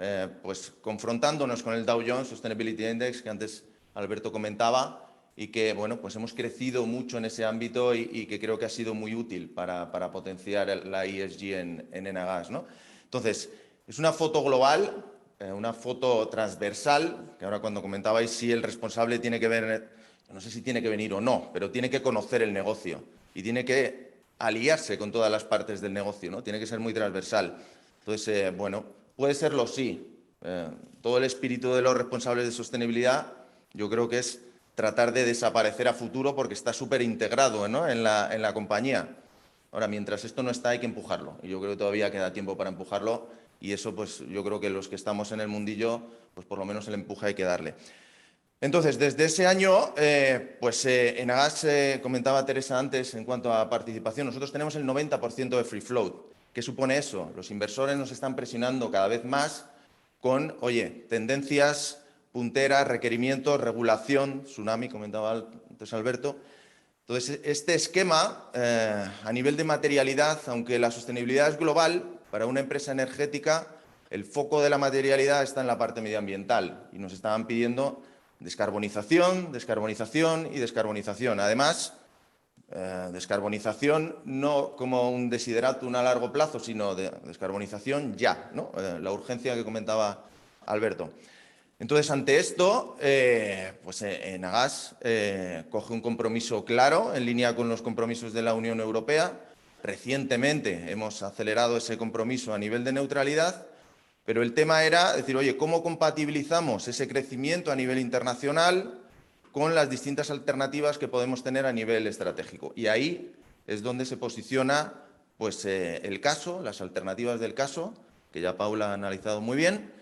Speaker 7: pues, confrontándonos con el Dow Jones Sustainability Index, que antes Alberto comentaba, y que bueno, pues hemos crecido mucho en ese ámbito y que creo que ha sido muy útil para potenciar la ESG en Enagas, ¿no? Entonces, es una foto global, una foto transversal, que ahora cuando comentabais si el responsable tiene que ver, no sé si tiene que venir o no, pero tiene que conocer el negocio y tiene que aliarse con todas las partes del negocio, ¿no? Tiene que ser muy transversal. Entonces, bueno, puede serlo sí. Todo el espíritu de los responsables de sostenibilidad yo creo que es tratar de desaparecer a futuro porque está súper integrado, ¿no? en la compañía. Ahora, mientras esto no está, hay que empujarlo. Y yo creo que todavía queda tiempo para empujarlo y eso, pues, yo creo que los que estamos en el mundillo, pues por lo menos el empuje hay que darle. Entonces, desde ese año, Enagas, comentaba Teresa antes en cuanto a participación, nosotros tenemos el 90% de free float. ¿Qué supone eso? Los inversores nos están presionando cada vez más con, oye, tendencias punteras, requerimientos, regulación, tsunami, comentaba antes Alberto, Entonces, este esquema, a nivel de materialidad, aunque la sostenibilidad es global, para una empresa energética, el foco de la materialidad está en la parte medioambiental y nos estaban pidiendo descarbonización, descarbonización y descarbonización. Además, descarbonización no como un desiderátum a largo plazo, sino descarbonización ya, ¿no? La urgencia que comentaba Alberto. Entonces, ante esto, pues Enagás coge un compromiso claro en línea con los compromisos de la Unión Europea. Recientemente hemos acelerado ese compromiso a nivel de neutralidad, pero el tema era decir, oye, ¿cómo compatibilizamos ese crecimiento a nivel internacional con las distintas alternativas que podemos tener a nivel estratégico? Y ahí es donde se posiciona pues, el caso, las alternativas del caso, que ya Paula ha analizado muy bien,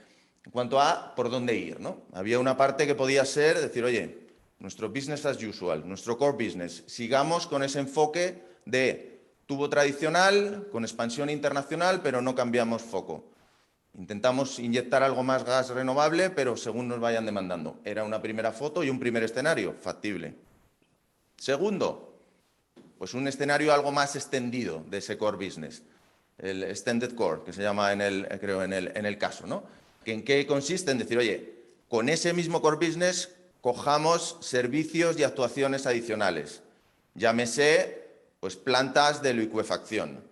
Speaker 7: en cuanto a por dónde ir, ¿no? Había una parte que podía ser decir, oye, nuestro business as usual, nuestro core business, sigamos con ese enfoque de tubo tradicional, con expansión internacional, pero no cambiamos foco. Intentamos inyectar algo más gas renovable, pero según nos vayan demandando. Era una primera foto y un primer escenario factible. Segundo, pues un escenario algo más extendido de ese core business, el extended core, que se llama creo en el caso, ¿no? ¿En qué consiste? En decir, oye, con ese mismo core business cojamos servicios y actuaciones adicionales. Llámese, pues, plantas de licuefacción.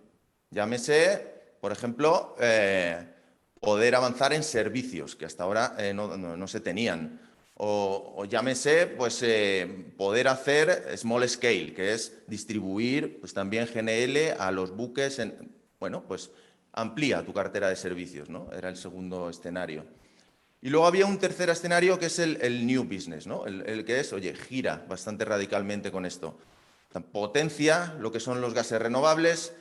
Speaker 7: Llámese, por ejemplo, poder avanzar en servicios que hasta ahora no se tenían. O llámese, pues, poder hacer small scale, que es distribuir pues, también GNL a los buques. Bueno, pues amplía tu cartera de servicios, ¿no? Era el segundo escenario. Y luego había un tercer escenario que es el new business, ¿no? El que es, oye, gira bastante radicalmente con esto. Potencia lo que son los gases renovables,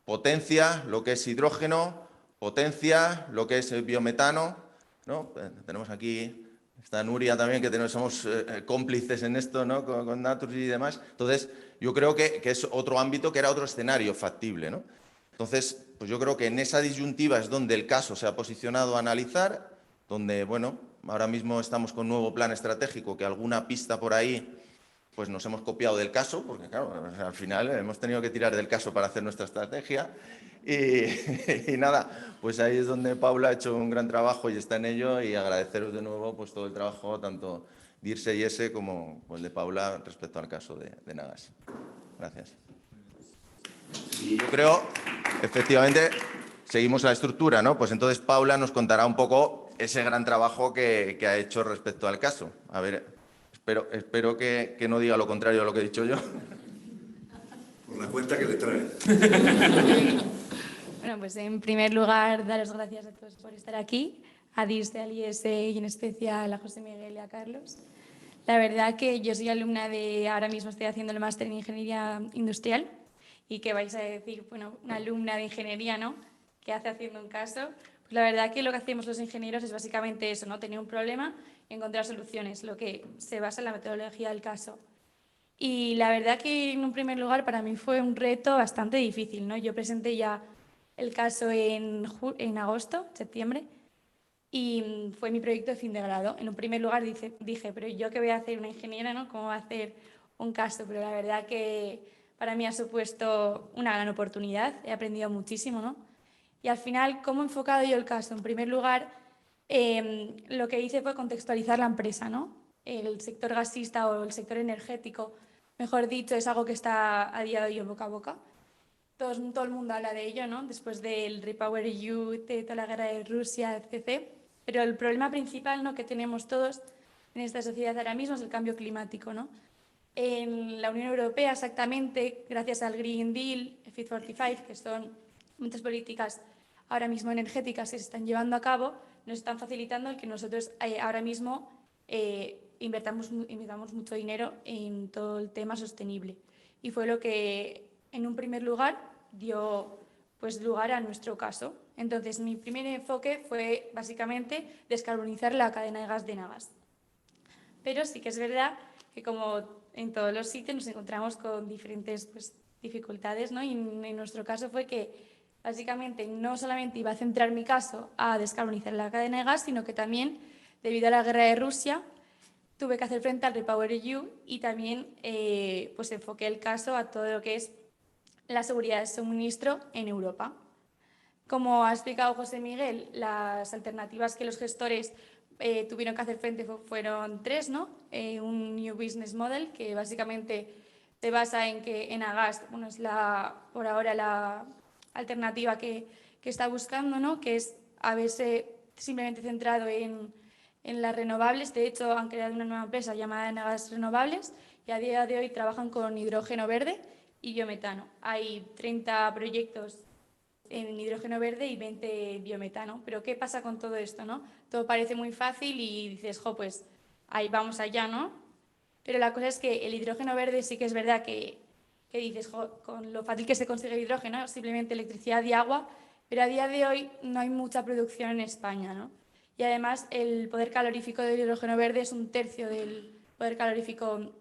Speaker 7: potencia lo que es hidrógeno, potencia lo que es el biometano, ¿no? Tenemos aquí, está Nuria también, que somos cómplices en esto, ¿no? Con Naturgy y demás. Entonces, yo creo que es otro ámbito, que era otro escenario factible, ¿no? Entonces, pues yo creo que en esa disyuntiva es donde el caso se ha posicionado a analizar, donde, bueno, ahora mismo estamos con un nuevo plan estratégico, que alguna pista por ahí, pues nos hemos copiado del caso, porque claro, al final hemos tenido que tirar del caso para hacer nuestra estrategia. Y nada, pues ahí es donde Paula ha hecho un gran trabajo y está en ello, y agradeceros de nuevo pues todo el trabajo, tanto de Irse y Ese como el de Paula respecto al caso de Enagás. Gracias. Y yo creo, efectivamente, seguimos la estructura, ¿no? Pues entonces Paula nos contará un poco ese gran trabajo que ha hecho respecto al caso. A ver, espero que no diga lo contrario a lo que he dicho yo.
Speaker 1: Por la cuenta que le trae.
Speaker 8: Bueno, pues en primer lugar, daros gracias a todos por estar aquí, a Dirce, al IES y en especial a José Miguel y a Carlos. La verdad que yo soy alumna ahora mismo estoy haciendo el máster en Ingeniería Industrial, y que vais a decir, bueno, una alumna de ingeniería, ¿no?, ¿qué hace haciendo un caso? Pues la verdad que lo que hacemos los ingenieros es básicamente eso, ¿no?, tener un problema y encontrar soluciones, lo que se basa en la metodología del caso. Y la verdad que en un primer lugar para mí fue un reto bastante difícil, ¿no? Yo presenté ya el caso en agosto, septiembre, y fue mi proyecto de fin de grado. En un primer lugar dije, pero ¿yo qué voy a hacer, una ingeniera, ¿no? ¿Cómo va a hacer un caso? Pero la verdad que para mí ha supuesto una gran oportunidad, he aprendido muchísimo, ¿no? Y al final, ¿cómo he enfocado yo el caso? En primer lugar, lo que hice fue contextualizar la empresa, ¿no? El sector gasista o el sector energético, mejor dicho, es algo que está a día de hoy en boca a boca. Todo el mundo habla de ello, ¿no? Después del Repower EU, de toda la guerra de Rusia, etc. Pero el problema principal, ¿no?, que tenemos todos en esta sociedad ahora mismo es el cambio climático, ¿no? En la Unión Europea, exactamente, gracias al Green Deal, Fit for 55, que son muchas políticas ahora mismo energéticas que se están llevando a cabo, nos están facilitando el que nosotros ahora mismo invertamos mucho dinero en todo el tema sostenible. Y fue lo que, en un primer lugar, dio pues, lugar a nuestro caso. Entonces, mi primer enfoque fue, básicamente, descarbonizar la cadena de gas de Enagás. Pero sí que es verdad que, como en todos los sitios, nos encontramos con diferentes pues, dificultades, ¿no? Y en nuestro caso fue que, básicamente, no solamente iba a centrar mi caso a descarbonizar la cadena de gas, sino que también, debido a la guerra de Rusia, tuve que hacer frente al REPowerEU y también pues enfoqué el caso a todo lo que es la seguridad de suministro en Europa. Como ha explicado José Miguel, las alternativas que los gestores tuvieron que hacer frente fueron tres, ¿no? Un New Business Model, que básicamente se basa en que Enagás, bueno, es por ahora la alternativa que está buscando, ¿no? Que es haberse simplemente centrado en las renovables. De hecho, han creado una nueva empresa llamada Enagás Renovables y a día de hoy trabajan con hidrógeno verde y biometano. Hay 30 proyectos en hidrógeno verde y 20 biometano. Pero ¿qué pasa con todo esto, no? Todo parece muy fácil y dices, jo, pues ahí vamos allá, ¿no? Pero la cosa es que el hidrógeno verde sí que es verdad que dices, jo, con lo fácil que se consigue el hidrógeno, simplemente electricidad y agua, pero a día de hoy no hay mucha producción en España, ¿no? Y además el poder calorífico del hidrógeno verde es 1/3 del poder calorífico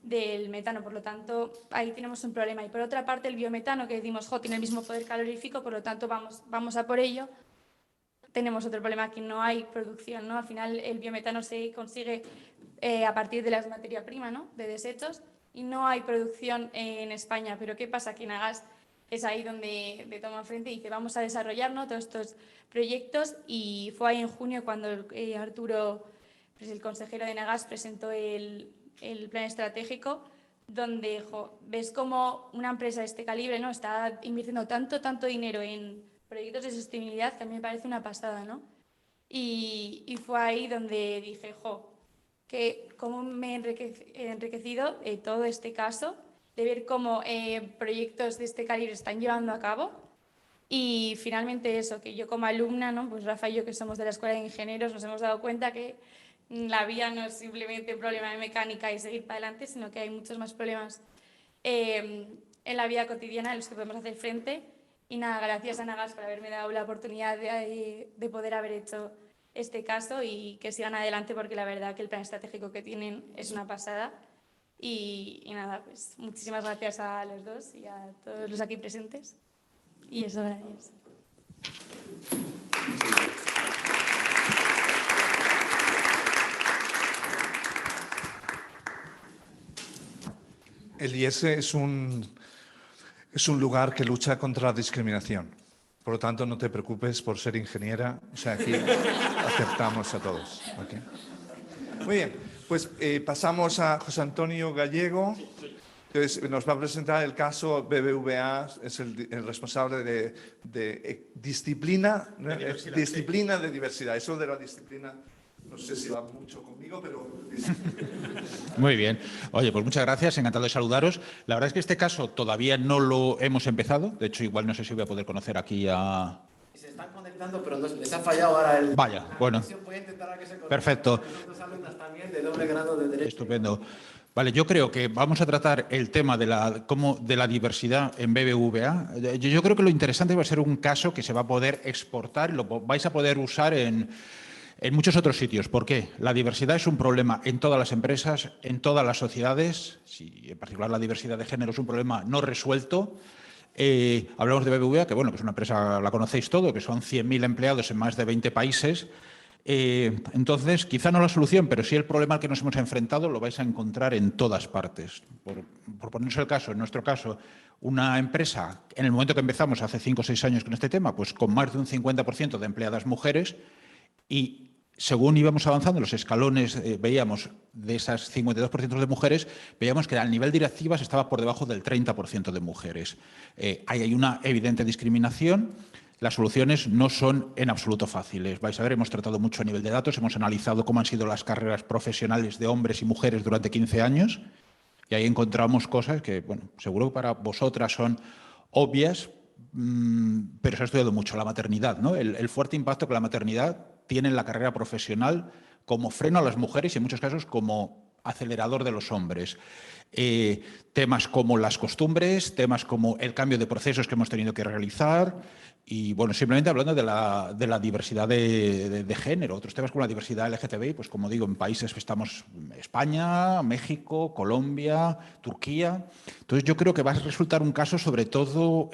Speaker 8: del metano, por lo tanto, ahí tenemos un problema. Y por otra parte, el biometano, que decimos, jo, tiene el mismo poder calorífico, por lo tanto, vamos a por ello. Tenemos otro problema, que no hay producción, ¿no? Al final, el biometano se consigue a partir de las materias primas, ¿no? De desechos, y no hay producción en España. Pero ¿qué pasa? Que Enagás es ahí donde toma frente y dice, vamos a desarrollar, ¿no? Todos estos proyectos, y fue ahí en junio cuando Arturo, pues el consejero de Enagás, presentó el plan estratégico, donde ves cómo una empresa de este calibre, ¿no? Está invirtiendo tanto dinero en proyectos de sostenibilidad que a mí me parece una pasada, ¿no? Y fue ahí donde dije, que cómo me he enriquecido todo este caso, de ver cómo proyectos de este calibre están llevando a cabo. Y finalmente eso, que yo como alumna, ¿no? Pues Rafa y yo, que somos de la Escuela de Ingenieros, nos hemos dado cuenta que la vía no es simplemente un problema de mecánica y seguir para adelante, sino que hay muchos más problemas en la vida cotidiana en los que podemos hacer frente. Y nada, gracias a Enagás por haberme dado la oportunidad de poder haber hecho este caso y que sigan adelante, porque la verdad que el plan estratégico que tienen es una pasada. Y nada, pues muchísimas gracias a los dos y a todos los aquí presentes. Y eso, gracias.
Speaker 1: El IES es un lugar que lucha contra la discriminación. Por lo tanto, no te preocupes por ser ingeniera. O sea, aquí aceptamos a todos. ¿Okay? Muy bien, pues pasamos a José Antonio Gallego. Entonces, nos va a presentar el caso BBVA, es el responsable de disciplina, disciplina de diversidad. Eso de la disciplina, no sé si va mucho conmigo, pero...
Speaker 9: Muy bien. Oye, pues muchas gracias, encantado de saludaros. La verdad es que este caso todavía no lo hemos empezado. De hecho, igual no sé si voy a poder conocer aquí a...
Speaker 2: Se están conectando, pero les ha fallado ahora el...
Speaker 9: Vaya, bueno.
Speaker 2: Voy a intentar a que se conecten.
Speaker 9: Perfecto.
Speaker 2: Los alumnos también de doble grado de Derecho.
Speaker 9: Estupendo. Vale, yo creo que vamos a tratar el tema de la diversidad en BBVA. Yo creo que lo interesante va a ser un caso que se va a poder exportar y lo vais a poder usar en muchos otros sitios. ¿Por qué? La diversidad es un problema en todas las empresas, en todas las sociedades. Si en particular la diversidad de género es un problema no resuelto. Hablamos de BBVA, que bueno, que es una empresa, la conocéis todo, que son 100.000 empleados en más de 20 países. Entonces, quizá no la solución, pero sí el problema al que nos hemos enfrentado lo vais a encontrar en todas partes. Por ponerse el caso, en nuestro caso, una empresa, en el momento que empezamos, hace 5 o 6 años con este tema, pues con más de un 50% de empleadas mujeres, y según íbamos avanzando en los escalones, veíamos de esas 52% de mujeres, veíamos que al nivel directivas estaba por debajo del 30% de mujeres. Ahí hay una evidente discriminación. Las soluciones no son en absoluto fáciles. Vais a ver, hemos tratado mucho a nivel de datos, hemos analizado cómo han sido las carreras profesionales de hombres y mujeres durante 15 años y ahí encontramos cosas que, bueno, seguro que para vosotras son obvias, pero se ha estudiado mucho. La maternidad, ¿no? El fuerte impacto que la maternidad tiene en la carrera profesional como freno a las mujeres y en muchos casos como acelerador de los hombres. Temas como las costumbres, temas como el cambio de procesos que hemos tenido que realizar y, bueno, simplemente hablando de la diversidad de género. Otros temas como la diversidad LGTBI, pues como digo, en países que estamos España, México, Colombia, Turquía. Entonces yo creo que va a resultar un caso sobre todo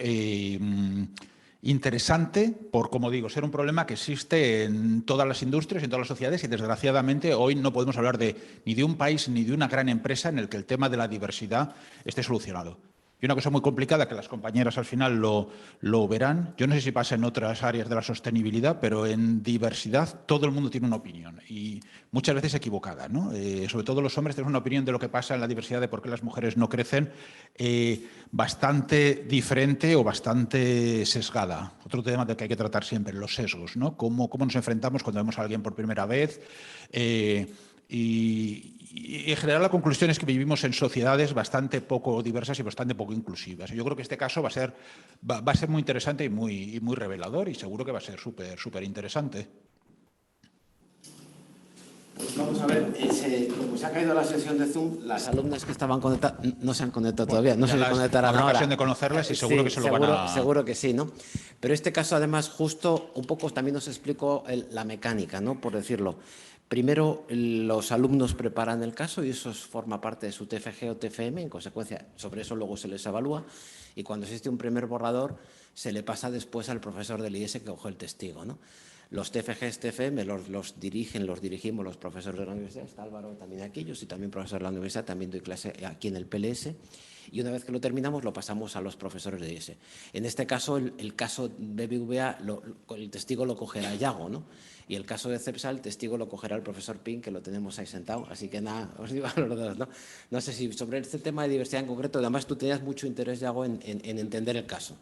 Speaker 9: interesante por, como digo, ser un problema que existe en todas las industrias, en todas las sociedades y, desgraciadamente, hoy no podemos hablar ni de un país ni de una gran empresa en el que el tema de la diversidad esté solucionado. Y una cosa muy complicada, que las compañeras al final lo verán, yo no sé si pasa en otras áreas de la sostenibilidad, pero en diversidad todo el mundo tiene una opinión y muchas veces equivocada, ¿no? Sobre todo los hombres tenemos una opinión de lo que pasa en la diversidad, de por qué las mujeres no crecen, bastante diferente o bastante sesgada. Otro tema del que hay que tratar siempre, los sesgos, ¿no? Cómo nos enfrentamos cuando vemos a alguien por primera vez. Y en general la conclusión es que vivimos en sociedades bastante poco diversas y bastante poco inclusivas. Yo creo que este caso va a ser muy interesante y muy revelador, y seguro que va a ser súper interesante.
Speaker 2: Pues vamos a ver, como se ha caído la sesión de Zoom, las alumnas que estaban conectadas no se han conectado todavía, no se conectarán ahora.
Speaker 9: Habrá ocasión de conocerlas y seguro que se lo van a...
Speaker 2: Seguro que sí, ¿no? Pero este caso, además, justo un poco también nos explicó la mecánica, ¿no? Por decirlo. Primero, los alumnos preparan el caso y eso forma parte de su TFG o TFM. En consecuencia, sobre eso luego se les evalúa y cuando existe un primer borrador, se le pasa después al profesor del IES que coge el testigo, ¿no? Los TFGs, TFM los dirigimos los profesores de la universidad. Está Álvaro también aquí, yo soy también profesor de la universidad, también doy clase aquí en el PLS. Y una vez que lo terminamos, lo pasamos a los profesores de IES. En este caso, el caso BBVA, el testigo lo cogerá Yago, ¿no? Y el caso de CEPSA, el testigo lo cogerá el profesor Pin, que lo tenemos ahí sentado. Así que nada, os digo a los dos, ¿no? No sé si sobre este tema de diversidad en concreto, además tú tenías mucho interés, Yago, en entender el caso.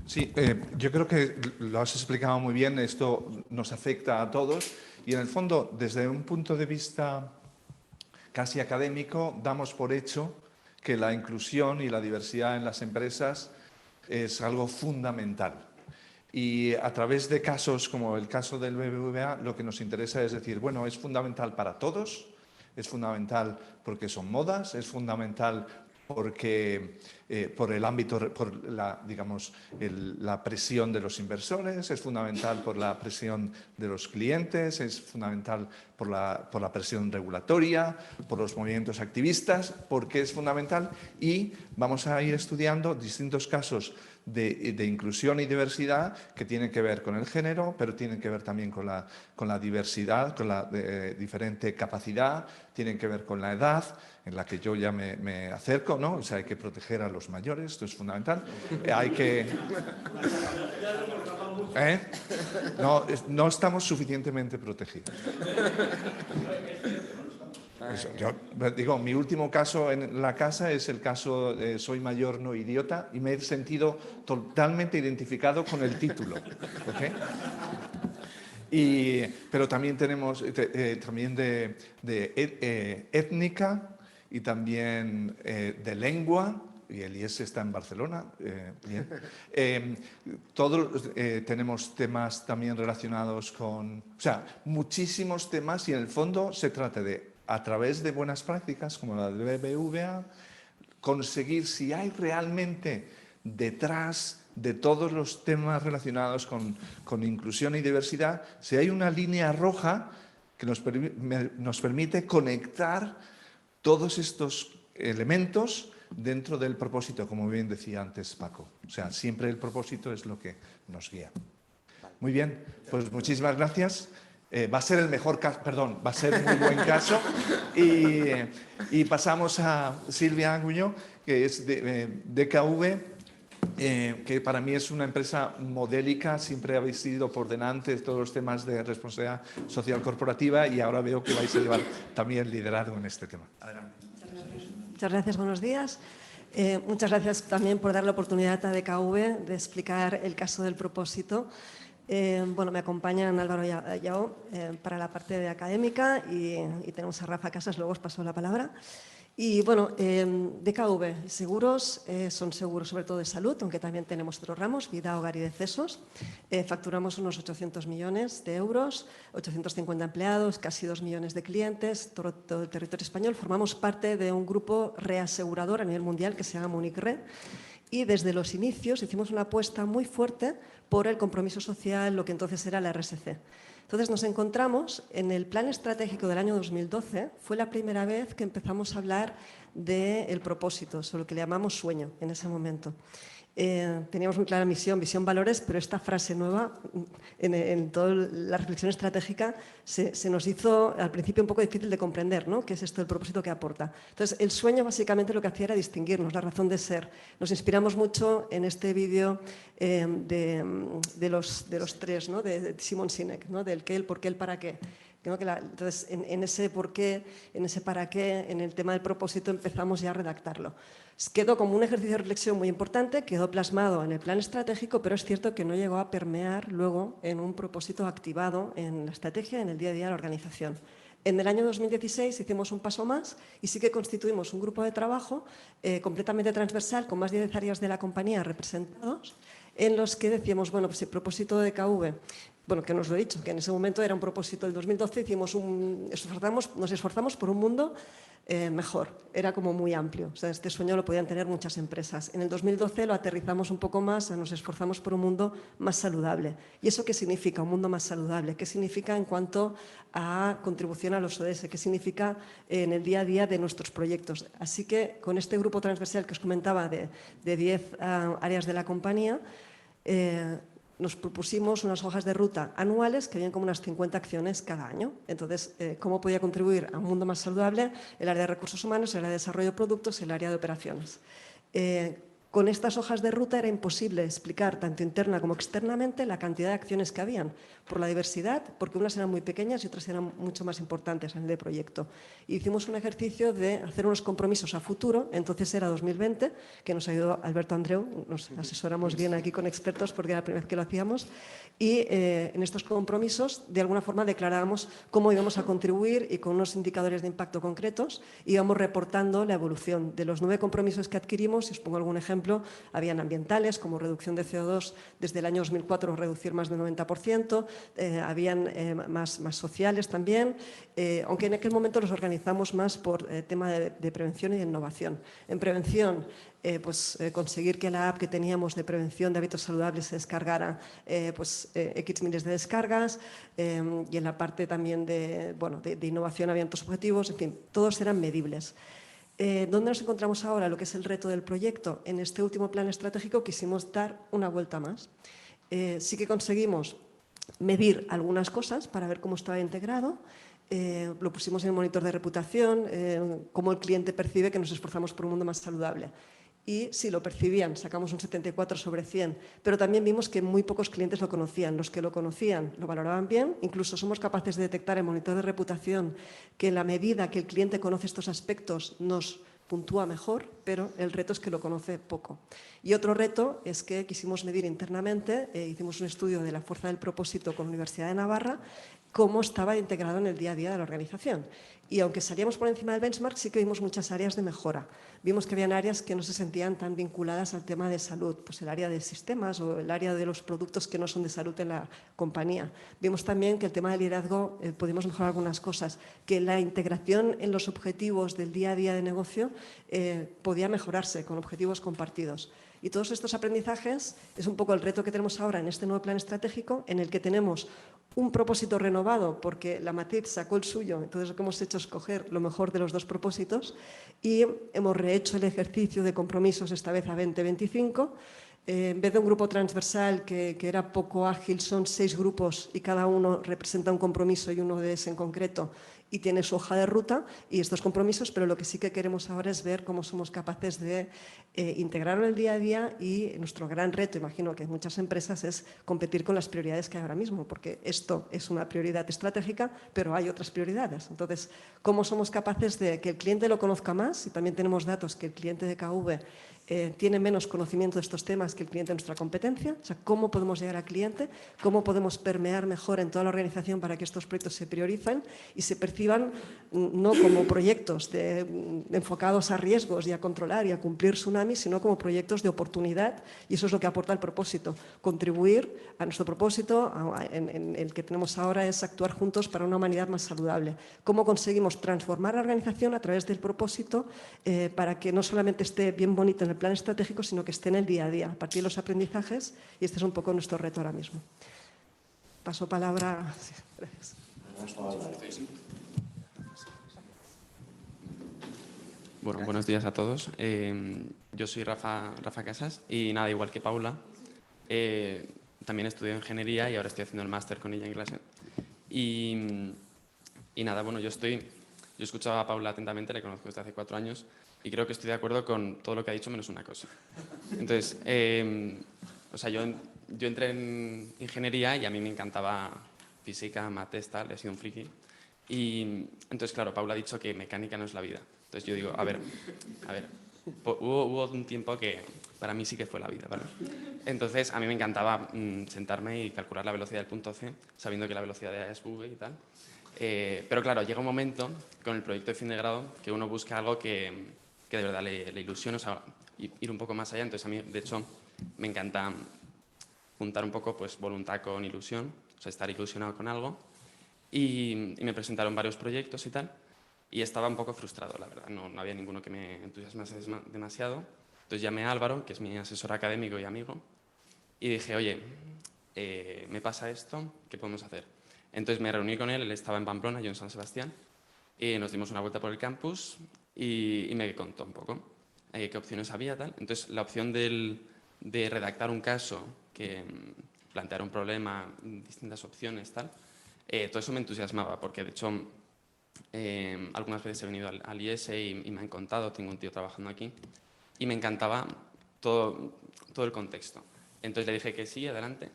Speaker 1: Sí, yo creo que lo has explicado muy bien, esto nos afecta a todos y en el fondo, desde un punto de vista casi académico, damos por hecho que la inclusión y la diversidad en las empresas es algo fundamental. Y a través de casos como el caso del BBVA, lo que nos interesa es decir, bueno, es fundamental para todos, es fundamental porque son modas, es fundamental porque por el ámbito, por la presión de los inversores, es fundamental por la presión de los clientes, es fundamental por la presión regulatoria, por los movimientos activistas, porque es fundamental y vamos a ir estudiando distintos casos de inclusión y diversidad que tienen que ver con el género, pero tienen que ver también con la diversidad, con la diferente capacidad, tienen que ver con la edad, en la que yo ya me acerco, ¿no? O sea, hay que proteger a los mayores, esto es fundamental. Hay que... No estamos suficientemente protegidos. Eso, yo digo, mi último caso en la casa es el caso de Soy mayor, no idiota, y me he sentido totalmente identificado con el título. ¿Okay? Pero también tenemos también de étnica y también de lengua, y el IES está en Barcelona. Tenemos temas también relacionados con... O sea, muchísimos temas y en el fondo se trata de, a través de buenas prácticas como la de BBVA, conseguir si hay realmente detrás de todos los temas relacionados con inclusión y diversidad, si hay una línea roja que nos permite conectar todos estos elementos dentro del propósito, como bien decía antes Paco. O sea, siempre el propósito es lo que nos guía. Muy bien, pues muchísimas gracias. Va a ser el mejor caso, perdón, va a ser muy buen caso. Y pasamos a Silvia Aguñó, que es de DKV, que para mí es una empresa modélica, siempre habéis sido por delante de todos los temas de responsabilidad social corporativa y ahora veo que vais a llevar también liderazgo en este tema. Adelante.
Speaker 10: Muchas gracias, buenos días. Muchas gracias también por dar la oportunidad a DKV de explicar el caso del propósito. Bueno, me acompañan Álvaro y Yao para la parte de académica y tenemos a Rafa Casas, luego os paso la palabra. Y bueno, DKV, seguros, son seguros sobre todo de salud, aunque también tenemos otros ramos, vida, hogar y decesos. Facturamos unos 800 millones de euros, 850 empleados, casi 2 millones de clientes, todo el territorio español. Formamos parte de un grupo reasegurador a nivel mundial que se llama Munich Re. Y desde los inicios hicimos una apuesta muy fuerte por el compromiso social, lo que entonces era la RSC. Entonces nos encontramos en el plan estratégico del año 2012, fue la primera vez que empezamos a hablar del propósito, sobre lo que le llamamos sueño en ese momento. Teníamos muy clara misión, visión, valores, pero esta frase nueva en toda la reflexión estratégica se nos hizo al principio un poco difícil de comprender, ¿no? ¿Qué es esto, el propósito que aporta? Entonces, el sueño básicamente lo que hacía era distinguirnos, la razón de ser. Nos inspiramos mucho en este vídeo de los tres, ¿no? De Simon Sinek, ¿no? Del qué, el por qué, el para qué. Entonces, en ese por qué, en ese para qué, en el tema del propósito empezamos ya a redactarlo. Quedó como un ejercicio de reflexión muy importante, quedó plasmado en el plan estratégico, pero es cierto que no llegó a permear luego en un propósito activado en la estrategia, en el día a día de la organización. En el año 2016 hicimos un paso más y sí que constituimos un grupo de trabajo completamente transversal con más de 10 áreas de la compañía representados, en los que decíamos, bueno, pues el propósito de KV, bueno, que nos lo he dicho, que en ese momento era un propósito del 2012, nos esforzamos por un mundo mejor, era como muy amplio, o sea, este sueño lo podían tener muchas empresas. En el 2012 lo aterrizamos un poco más, nos esforzamos por un mundo más saludable. ¿Y eso qué significa, un mundo más saludable? ¿Qué significa en cuanto a contribución a los ODS? ¿Qué significa en el día a día de nuestros proyectos? Así que con este grupo transversal que os comentaba de 10 áreas de la compañía, nos propusimos unas hojas de ruta anuales que habían como unas 50 acciones cada año. Entonces, ¿cómo podía contribuir a un mundo más saludable? El área de recursos humanos, el área de desarrollo de productos, el área de operaciones. Con estas hojas de ruta era imposible explicar, tanto interna como externamente, la cantidad de acciones que habían, por la diversidad, porque unas eran muy pequeñas y otras eran mucho más importantes en el proyecto. Y hicimos un ejercicio de hacer unos compromisos a futuro, entonces era 2020, que nos ayudó Alberto Andreu, nos asesoramos bien aquí con expertos porque era la primera vez que lo hacíamos, y en estos compromisos de alguna forma declarábamos cómo íbamos a contribuir y con unos indicadores de impacto concretos íbamos reportando la evolución de los 9 compromisos que adquirimos. Si os pongo algún ejemplo, habían ambientales como reducción de CO2 desde el año 2004, reducir más del 90%, habían más sociales también, aunque en aquel momento los organizamos más por tema de prevención y de innovación. En prevención, conseguir que la app que teníamos de prevención de hábitos saludables se descargara X miles de descargas, y en la parte también de innovación habían otros objetivos, en fin, todos eran medibles. ¿Dónde nos encontramos ahora? Lo que es el reto del proyecto. En este último plan estratégico quisimos dar una vuelta más. Sí que conseguimos medir algunas cosas para ver cómo estaba integrado. Lo pusimos en el monitor de reputación, cómo el cliente percibe que nos esforzamos por un mundo más saludable. Y sí, lo percibían, sacamos un 74 sobre 100, pero también vimos que muy pocos clientes lo conocían. Los que lo conocían lo valoraban bien, incluso somos capaces de detectar en monitor de reputación que en la medida que el cliente conoce estos aspectos nos puntúa mejor, pero el reto es que lo conoce poco. Y otro reto es que quisimos medir internamente, hicimos un estudio de la fuerza del propósito con la Universidad de Navarra, cómo estaba integrado en el día a día de la organización. Y aunque salíamos por encima del benchmark, sí que vimos muchas áreas de mejora. Vimos que habían áreas que no se sentían tan vinculadas al tema de salud, pues el área de sistemas o el área de los productos que no son de salud en la compañía. Vimos también que el tema del liderazgo podíamos mejorar algunas cosas, que la integración en los objetivos del día a día de negocio podía mejorarse con objetivos compartidos. Y todos estos aprendizajes es un poco el reto que tenemos ahora en este nuevo plan estratégico, en el que tenemos un propósito renovado, porque la matriz sacó el suyo, entonces lo que hemos hecho es coger lo mejor de los dos propósitos y hemos rehecho el ejercicio de compromisos esta vez a 2025. En vez de un grupo transversal que era poco ágil, son 6 grupos y cada uno representa un compromiso y uno de ese en concreto y tiene su hoja de ruta y estos compromisos, pero lo que sí que queremos ahora es ver cómo somos capaces de integrarlo en el día a día, y nuestro gran reto, imagino que en muchas empresas, es competir con las prioridades que hay ahora mismo, porque esto es una prioridad estratégica, pero hay otras prioridades. Entonces, ¿cómo somos capaces de que el cliente lo conozca más? Y también tenemos datos que el cliente de KV tiene menos conocimiento de estos temas que el cliente de nuestra competencia. O sea, ¿cómo podemos llegar al cliente? ¿Cómo podemos permear mejor en toda la organización para que estos proyectos se prioricen y se perciban no como proyectos enfocados a riesgos y a controlar y a cumplir tsunamis, sino como proyectos de oportunidad? Y eso es lo que aporta el propósito. Contribuir a nuestro propósito, en el que tenemos ahora, es actuar juntos para una humanidad más saludable. ¿Cómo conseguimos transformar la organización a través del propósito para que no solamente esté bien bonito en el plan estratégico, sino que esté en el día a día, a partir de los aprendizajes? Y este es un poco nuestro reto ahora mismo. Paso palabra. Sí, gracias.
Speaker 11: Bueno, buenos días a todos. Yo soy Rafa Casas y nada, igual que Paula, también estudio ingeniería y ahora estoy haciendo el máster con ella en clase. Y nada, bueno, yo he escuchado a Paula atentamente, la conozco desde hace 4 años y creo que estoy de acuerdo con todo lo que ha dicho menos una cosa. Entonces, o sea, yo entré en ingeniería y a mí me encantaba física, mates, tal, he sido un friki. Y entonces, claro, Paula ha dicho que mecánica no es la vida. Entonces yo digo, a ver, hubo un tiempo que para mí sí que fue la vida, ¿vale? Entonces a mí me encantaba sentarme y calcular la velocidad del punto C, sabiendo que la velocidad de A es V y tal. Pero claro, llega un momento con el proyecto de fin de grado que uno busca algo que de verdad le ilusione, o sea, ir un poco más allá. Entonces a mí, de hecho, me encanta juntar un poco pues, voluntad con ilusión, o sea, estar ilusionado con algo. Y me presentaron varios proyectos y tal. Y estaba un poco frustrado, la verdad. No había ninguno que me entusiasmase demasiado. Entonces llamé a Álvaro, que es mi asesor académico y amigo, y dije, oye, me pasa esto, ¿qué podemos hacer? Entonces me reuní con él estaba en Pamplona, yo en San Sebastián, y nos dimos una vuelta por el campus y me contó un poco qué opciones había, tal. Entonces la opción de redactar un caso, que plantear un problema, distintas opciones, tal, todo eso me entusiasmaba, porque de hecho algunas veces he venido al IES y me han contado, tengo un tío trabajando aquí, y me encantaba todo el contexto. Entonces le dije que sí, adelante.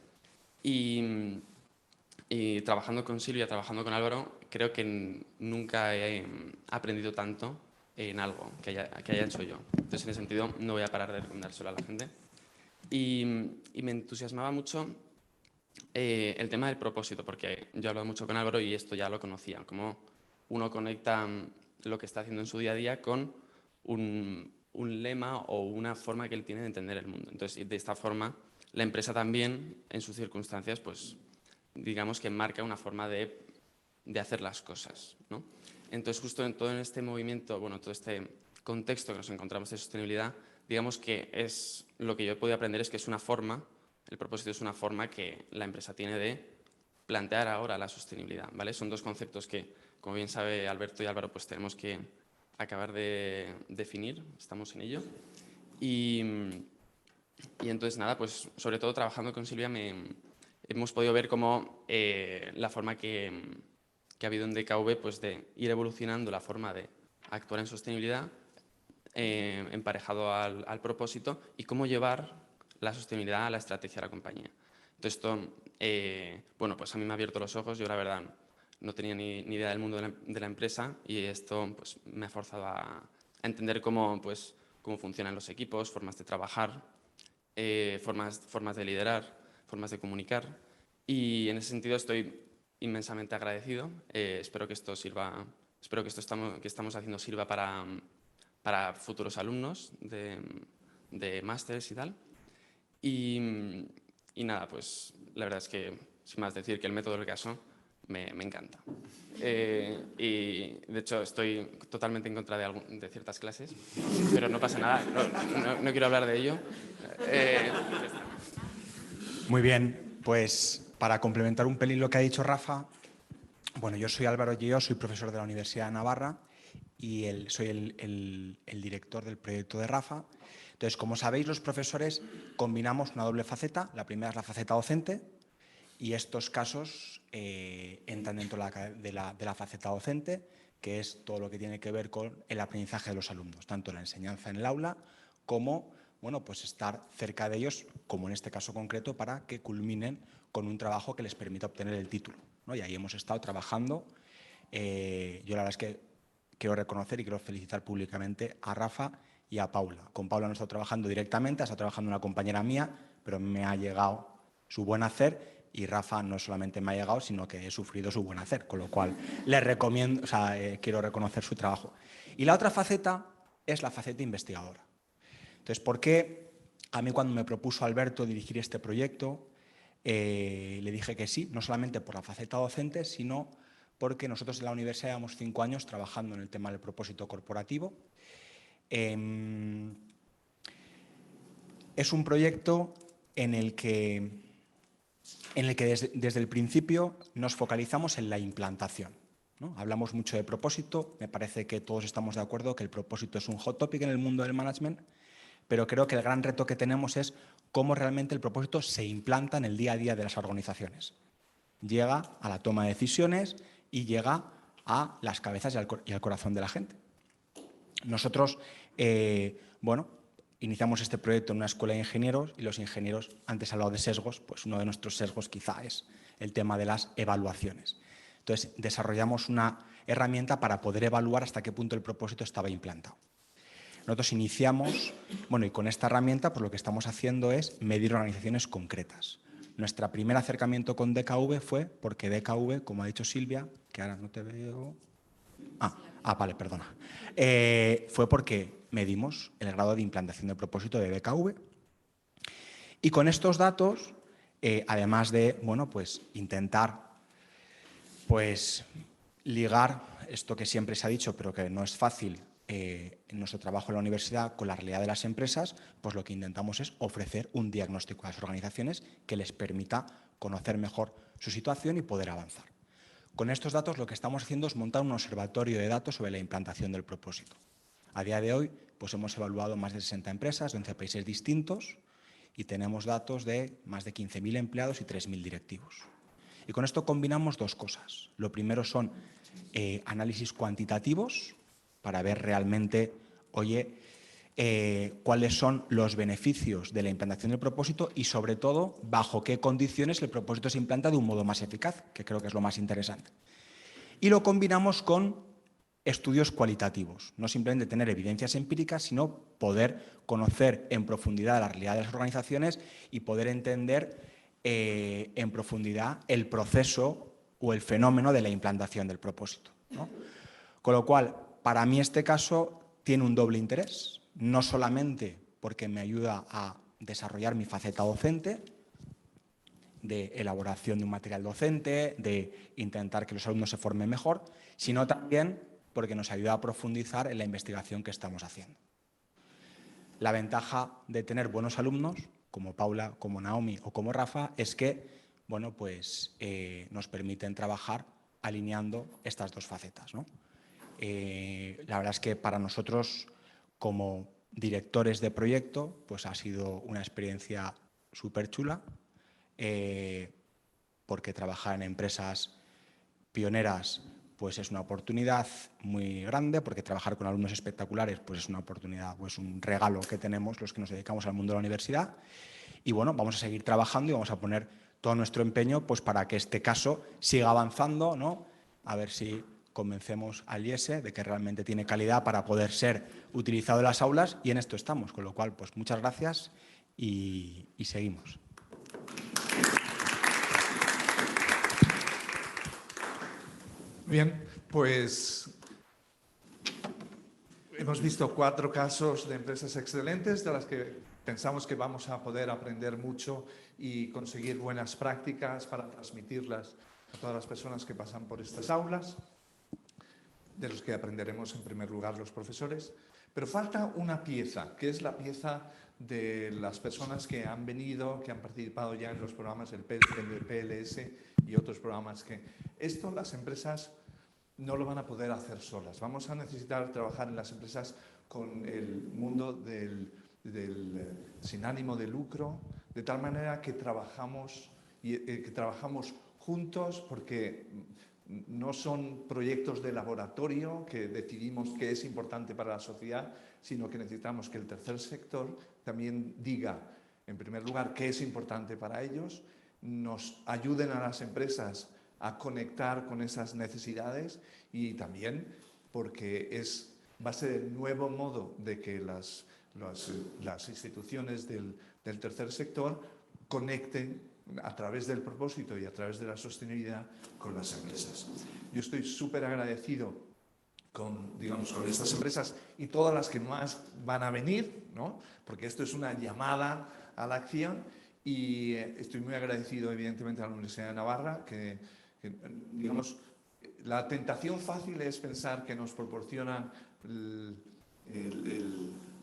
Speaker 11: Y trabajando con Silvia, trabajando con Álvaro, creo que nunca he aprendido tanto en algo que haya hecho yo. Entonces, en ese sentido, no voy a parar de recomendárselo a la gente. Y me entusiasmaba mucho el tema del propósito, porque yo he hablado mucho con Álvaro y esto ya lo conocía, cómo uno conecta lo que está haciendo en su día a día con un lema o una forma que él tiene de entender el mundo. Entonces, de esta forma, la empresa también, en sus circunstancias, pues digamos que marca una forma de hacer las cosas, ¿no? Entonces, justo en todo este movimiento, bueno, todo este contexto que nos encontramos de sostenibilidad, digamos que es lo que yo he podido aprender es que es una forma, el propósito es una forma que la empresa tiene de plantear ahora la sostenibilidad, ¿vale? Son dos conceptos que, como bien sabe Alberto y Álvaro, pues tenemos que acabar de definir, estamos en ello. Y entonces, nada, pues sobre todo trabajando con Silvia hemos podido ver cómo la forma que ha habido en DKV pues de ir evolucionando la forma de actuar en sostenibilidad emparejado al propósito y cómo llevar la sostenibilidad a la estrategia de la compañía. Entonces esto, bueno, pues a mí me ha abierto los ojos. Yo la verdad no tenía ni idea del mundo de la empresa y esto pues, me ha forzado a entender cómo funcionan los equipos, formas de trabajar, formas de liderar, formas de comunicar. Y en ese sentido estoy inmensamente agradecido. Espero que esto sirva, espero que esto que estamos haciendo sirva para futuros alumnos de másteres y tal. Y nada, pues la verdad es que, sin más decir, que el método del caso me encanta. Y de hecho estoy totalmente en contra de ciertas clases, pero no pasa nada, no quiero hablar de ello.
Speaker 12: Muy bien, pues para complementar un pelín lo que ha dicho Rafa, bueno, yo soy Álvaro Gio, soy profesor de la Universidad de Navarra y soy el director del proyecto de Rafa. Entonces, como sabéis, los profesores combinamos una doble faceta. La primera es la faceta docente y estos casos entran dentro de la faceta docente, que es todo lo que tiene que ver con el aprendizaje de los alumnos, tanto la enseñanza en el aula como bueno, pues estar cerca de ellos, como en este caso concreto, para que culminen con un trabajo que les permita obtener el título, ¿no? Y ahí hemos estado trabajando. Yo la verdad es que quiero reconocer y quiero felicitar públicamente a Rafa y a Paula. Con Paula no he estado trabajando directamente, ha estado trabajando una compañera mía, pero me ha llegado su buen hacer y Rafa no solamente me ha llegado, sino que he sufrido su buen hacer, con lo cual les recomiendo, o sea, quiero reconocer su trabajo. Y la otra faceta es la faceta investigadora. Entonces, ¿por qué a mí cuando me propuso Alberto dirigir este proyecto le dije que sí, no solamente por la faceta docente, sino porque nosotros en la universidad llevamos 5 años trabajando en el tema del propósito corporativo. Es un proyecto en el que desde el principio nos focalizamos en la implantación. ¿no? Hablamos mucho de propósito, me parece que todos estamos de acuerdo que el propósito es un hot topic en el mundo del management, pero creo que el gran reto que tenemos es cómo realmente el propósito se implanta en el día a día de las organizaciones. Llega a la toma de decisiones y llega a las cabezas y al corazón de la gente. Nosotros, iniciamos este proyecto en una escuela de ingenieros y los ingenieros, antes he hablado de sesgos, pues uno de nuestros sesgos quizá es el tema de las evaluaciones. Entonces, desarrollamos una herramienta para poder evaluar hasta qué punto el propósito estaba implantado. Nosotros iniciamos, y con esta herramienta pues lo que estamos haciendo es medir organizaciones concretas. Nuestro primer acercamiento con DKV fue porque DKV, como ha dicho Silvia, que ahora no te veo... vale, perdona. Fue porque medimos el grado de implantación de propósito de DKV y con estos datos, además de intentar ligar esto que siempre se ha dicho, pero que no es fácil en nuestro trabajo en la universidad con la realidad de las empresas, pues lo que intentamos es ofrecer un diagnóstico a las organizaciones que les permita conocer mejor su situación y poder avanzar. Con estos datos lo que estamos haciendo es montar un observatorio de datos sobre la implantación del propósito. A día de hoy pues hemos evaluado más de 60 empresas de 11 países distintos y tenemos datos de más de 15.000 empleados y 3.000 directivos. Y con esto combinamos dos cosas. Lo primero son análisis cuantitativos para ver realmente, cuáles son los beneficios de la implantación del propósito y, sobre todo, bajo qué condiciones el propósito se implanta de un modo más eficaz, que creo que es lo más interesante. Y lo combinamos con estudios cualitativos, no simplemente tener evidencias empíricas, sino poder conocer en profundidad la realidad de las organizaciones y poder entender en profundidad el proceso o el fenómeno de la implantación del propósito, ¿no? Con lo cual, para mí este caso tiene un doble interés, no solamente porque me ayuda a desarrollar mi faceta docente, de elaboración de un material docente, de intentar que los alumnos se formen mejor, sino también porque nos ayuda a profundizar en la investigación que estamos haciendo. La ventaja de tener buenos alumnos, como Paula, como Naomi o como Rafa, es que nos permiten trabajar alineando estas dos facetas, ¿no? La verdad es que para nosotros, como directores de proyecto, pues ha sido una experiencia súper chula, porque trabajar en empresas pioneras pues es una oportunidad muy grande, porque trabajar con alumnos espectaculares pues es una oportunidad, pues un regalo que tenemos los que nos dedicamos al mundo de la universidad. Y vamos a seguir trabajando y vamos a poner todo nuestro empeño pues para que este caso siga avanzando, ¿no? A ver si convencemos al IESE de que realmente tiene calidad para poder ser utilizado en las aulas, y en esto estamos, con lo cual pues muchas gracias y seguimos.
Speaker 1: Bien, pues hemos visto 4 casos de empresas excelentes de las que pensamos que vamos a poder aprender mucho y conseguir buenas prácticas para transmitirlas a todas las personas que pasan por estas aulas, de los que aprenderemos en primer lugar los profesores. Pero falta una pieza, que es la pieza de las personas que han venido, que han participado ya en los programas del PLS y otros programas que... Esto las empresas no lo van a poder hacer solas. Vamos a necesitar trabajar en las empresas con el mundo sin ánimo de lucro, de tal manera que trabajamos juntos, porque no son proyectos de laboratorio que decidimos qué es importante para la sociedad, sino que necesitamos que el tercer sector también diga, en primer lugar, qué es importante para ellos, nos ayuden a las empresas a conectar con esas necesidades y también porque va a ser el nuevo modo de que las instituciones del tercer sector conecten a través del propósito y a través de la sostenibilidad con las empresas. Yo estoy súper agradecido con estas empresas y todas las que más van a venir, ¿no? Porque esto es una llamada a la acción, y estoy muy agradecido evidentemente a la Universidad de Navarra, que la tentación fácil es pensar que nos proporcionan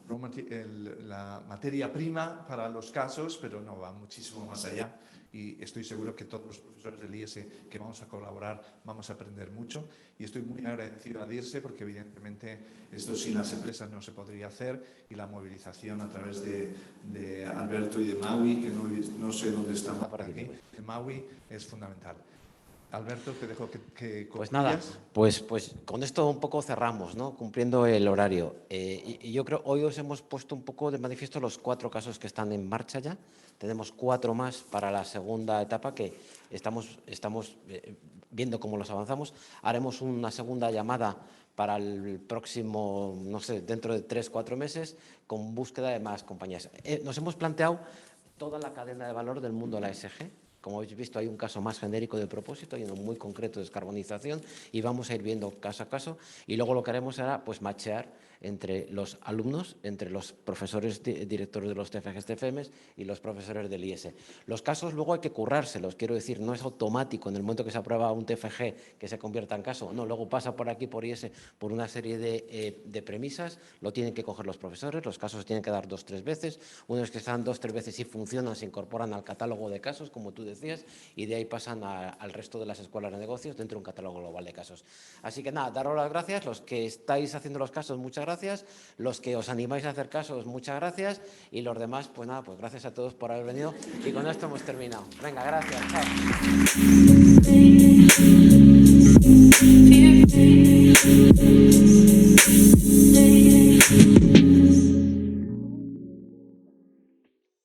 Speaker 1: la materia prima para los casos, pero no, va muchísimo más allá. Y estoy seguro que todos los profesores del IES que vamos a colaborar vamos a aprender mucho. Y estoy muy agradecido a DIRSE porque evidentemente esto sin las empresas no se podría hacer, y la movilización a través de Alberto y de Maui, que no sé dónde están por aquí, de Maui, es fundamental. Alberto, te dejo que
Speaker 2: Pues nada, pues con esto un poco cerramos, ¿no? Cumpliendo el horario. Y yo creo hoy os hemos puesto un poco de manifiesto los 4 casos que están en marcha ya. Tenemos 4 más para la segunda etapa que estamos viendo cómo los avanzamos. Haremos una segunda llamada para el próximo, no sé, dentro de 3-4 meses, con búsqueda de más compañías. Nos hemos planteado toda la cadena de valor del mundo de la ESG. Como habéis visto, hay un caso más genérico de propósito y uno muy concreto de descarbonización, y vamos a ir viendo caso a caso, y luego lo que haremos será pues machear entre los alumnos, entre los profesores directores de los TFGs, TFMs y los profesores del IES. Los casos luego hay que currárselos, quiero decir, no es automático en el momento que se aprueba un TFG que se convierta en caso, no, luego pasa por aquí, por IES, por una serie de premisas, lo tienen que coger los profesores, los casos se tienen que dar 2-3 veces, una vez que están 2-3 veces y funcionan, se incorporan al catálogo de casos, como tú decías, y de ahí pasan al resto de las escuelas de negocios dentro de un catálogo global de casos. Así que nada, daros las gracias, los que estáis haciendo los casos, muchas gracias, los que os animáis a hacer casos, muchas gracias, y los demás, pues nada, pues gracias a todos por haber venido, y con esto hemos terminado. Venga, gracias, chao.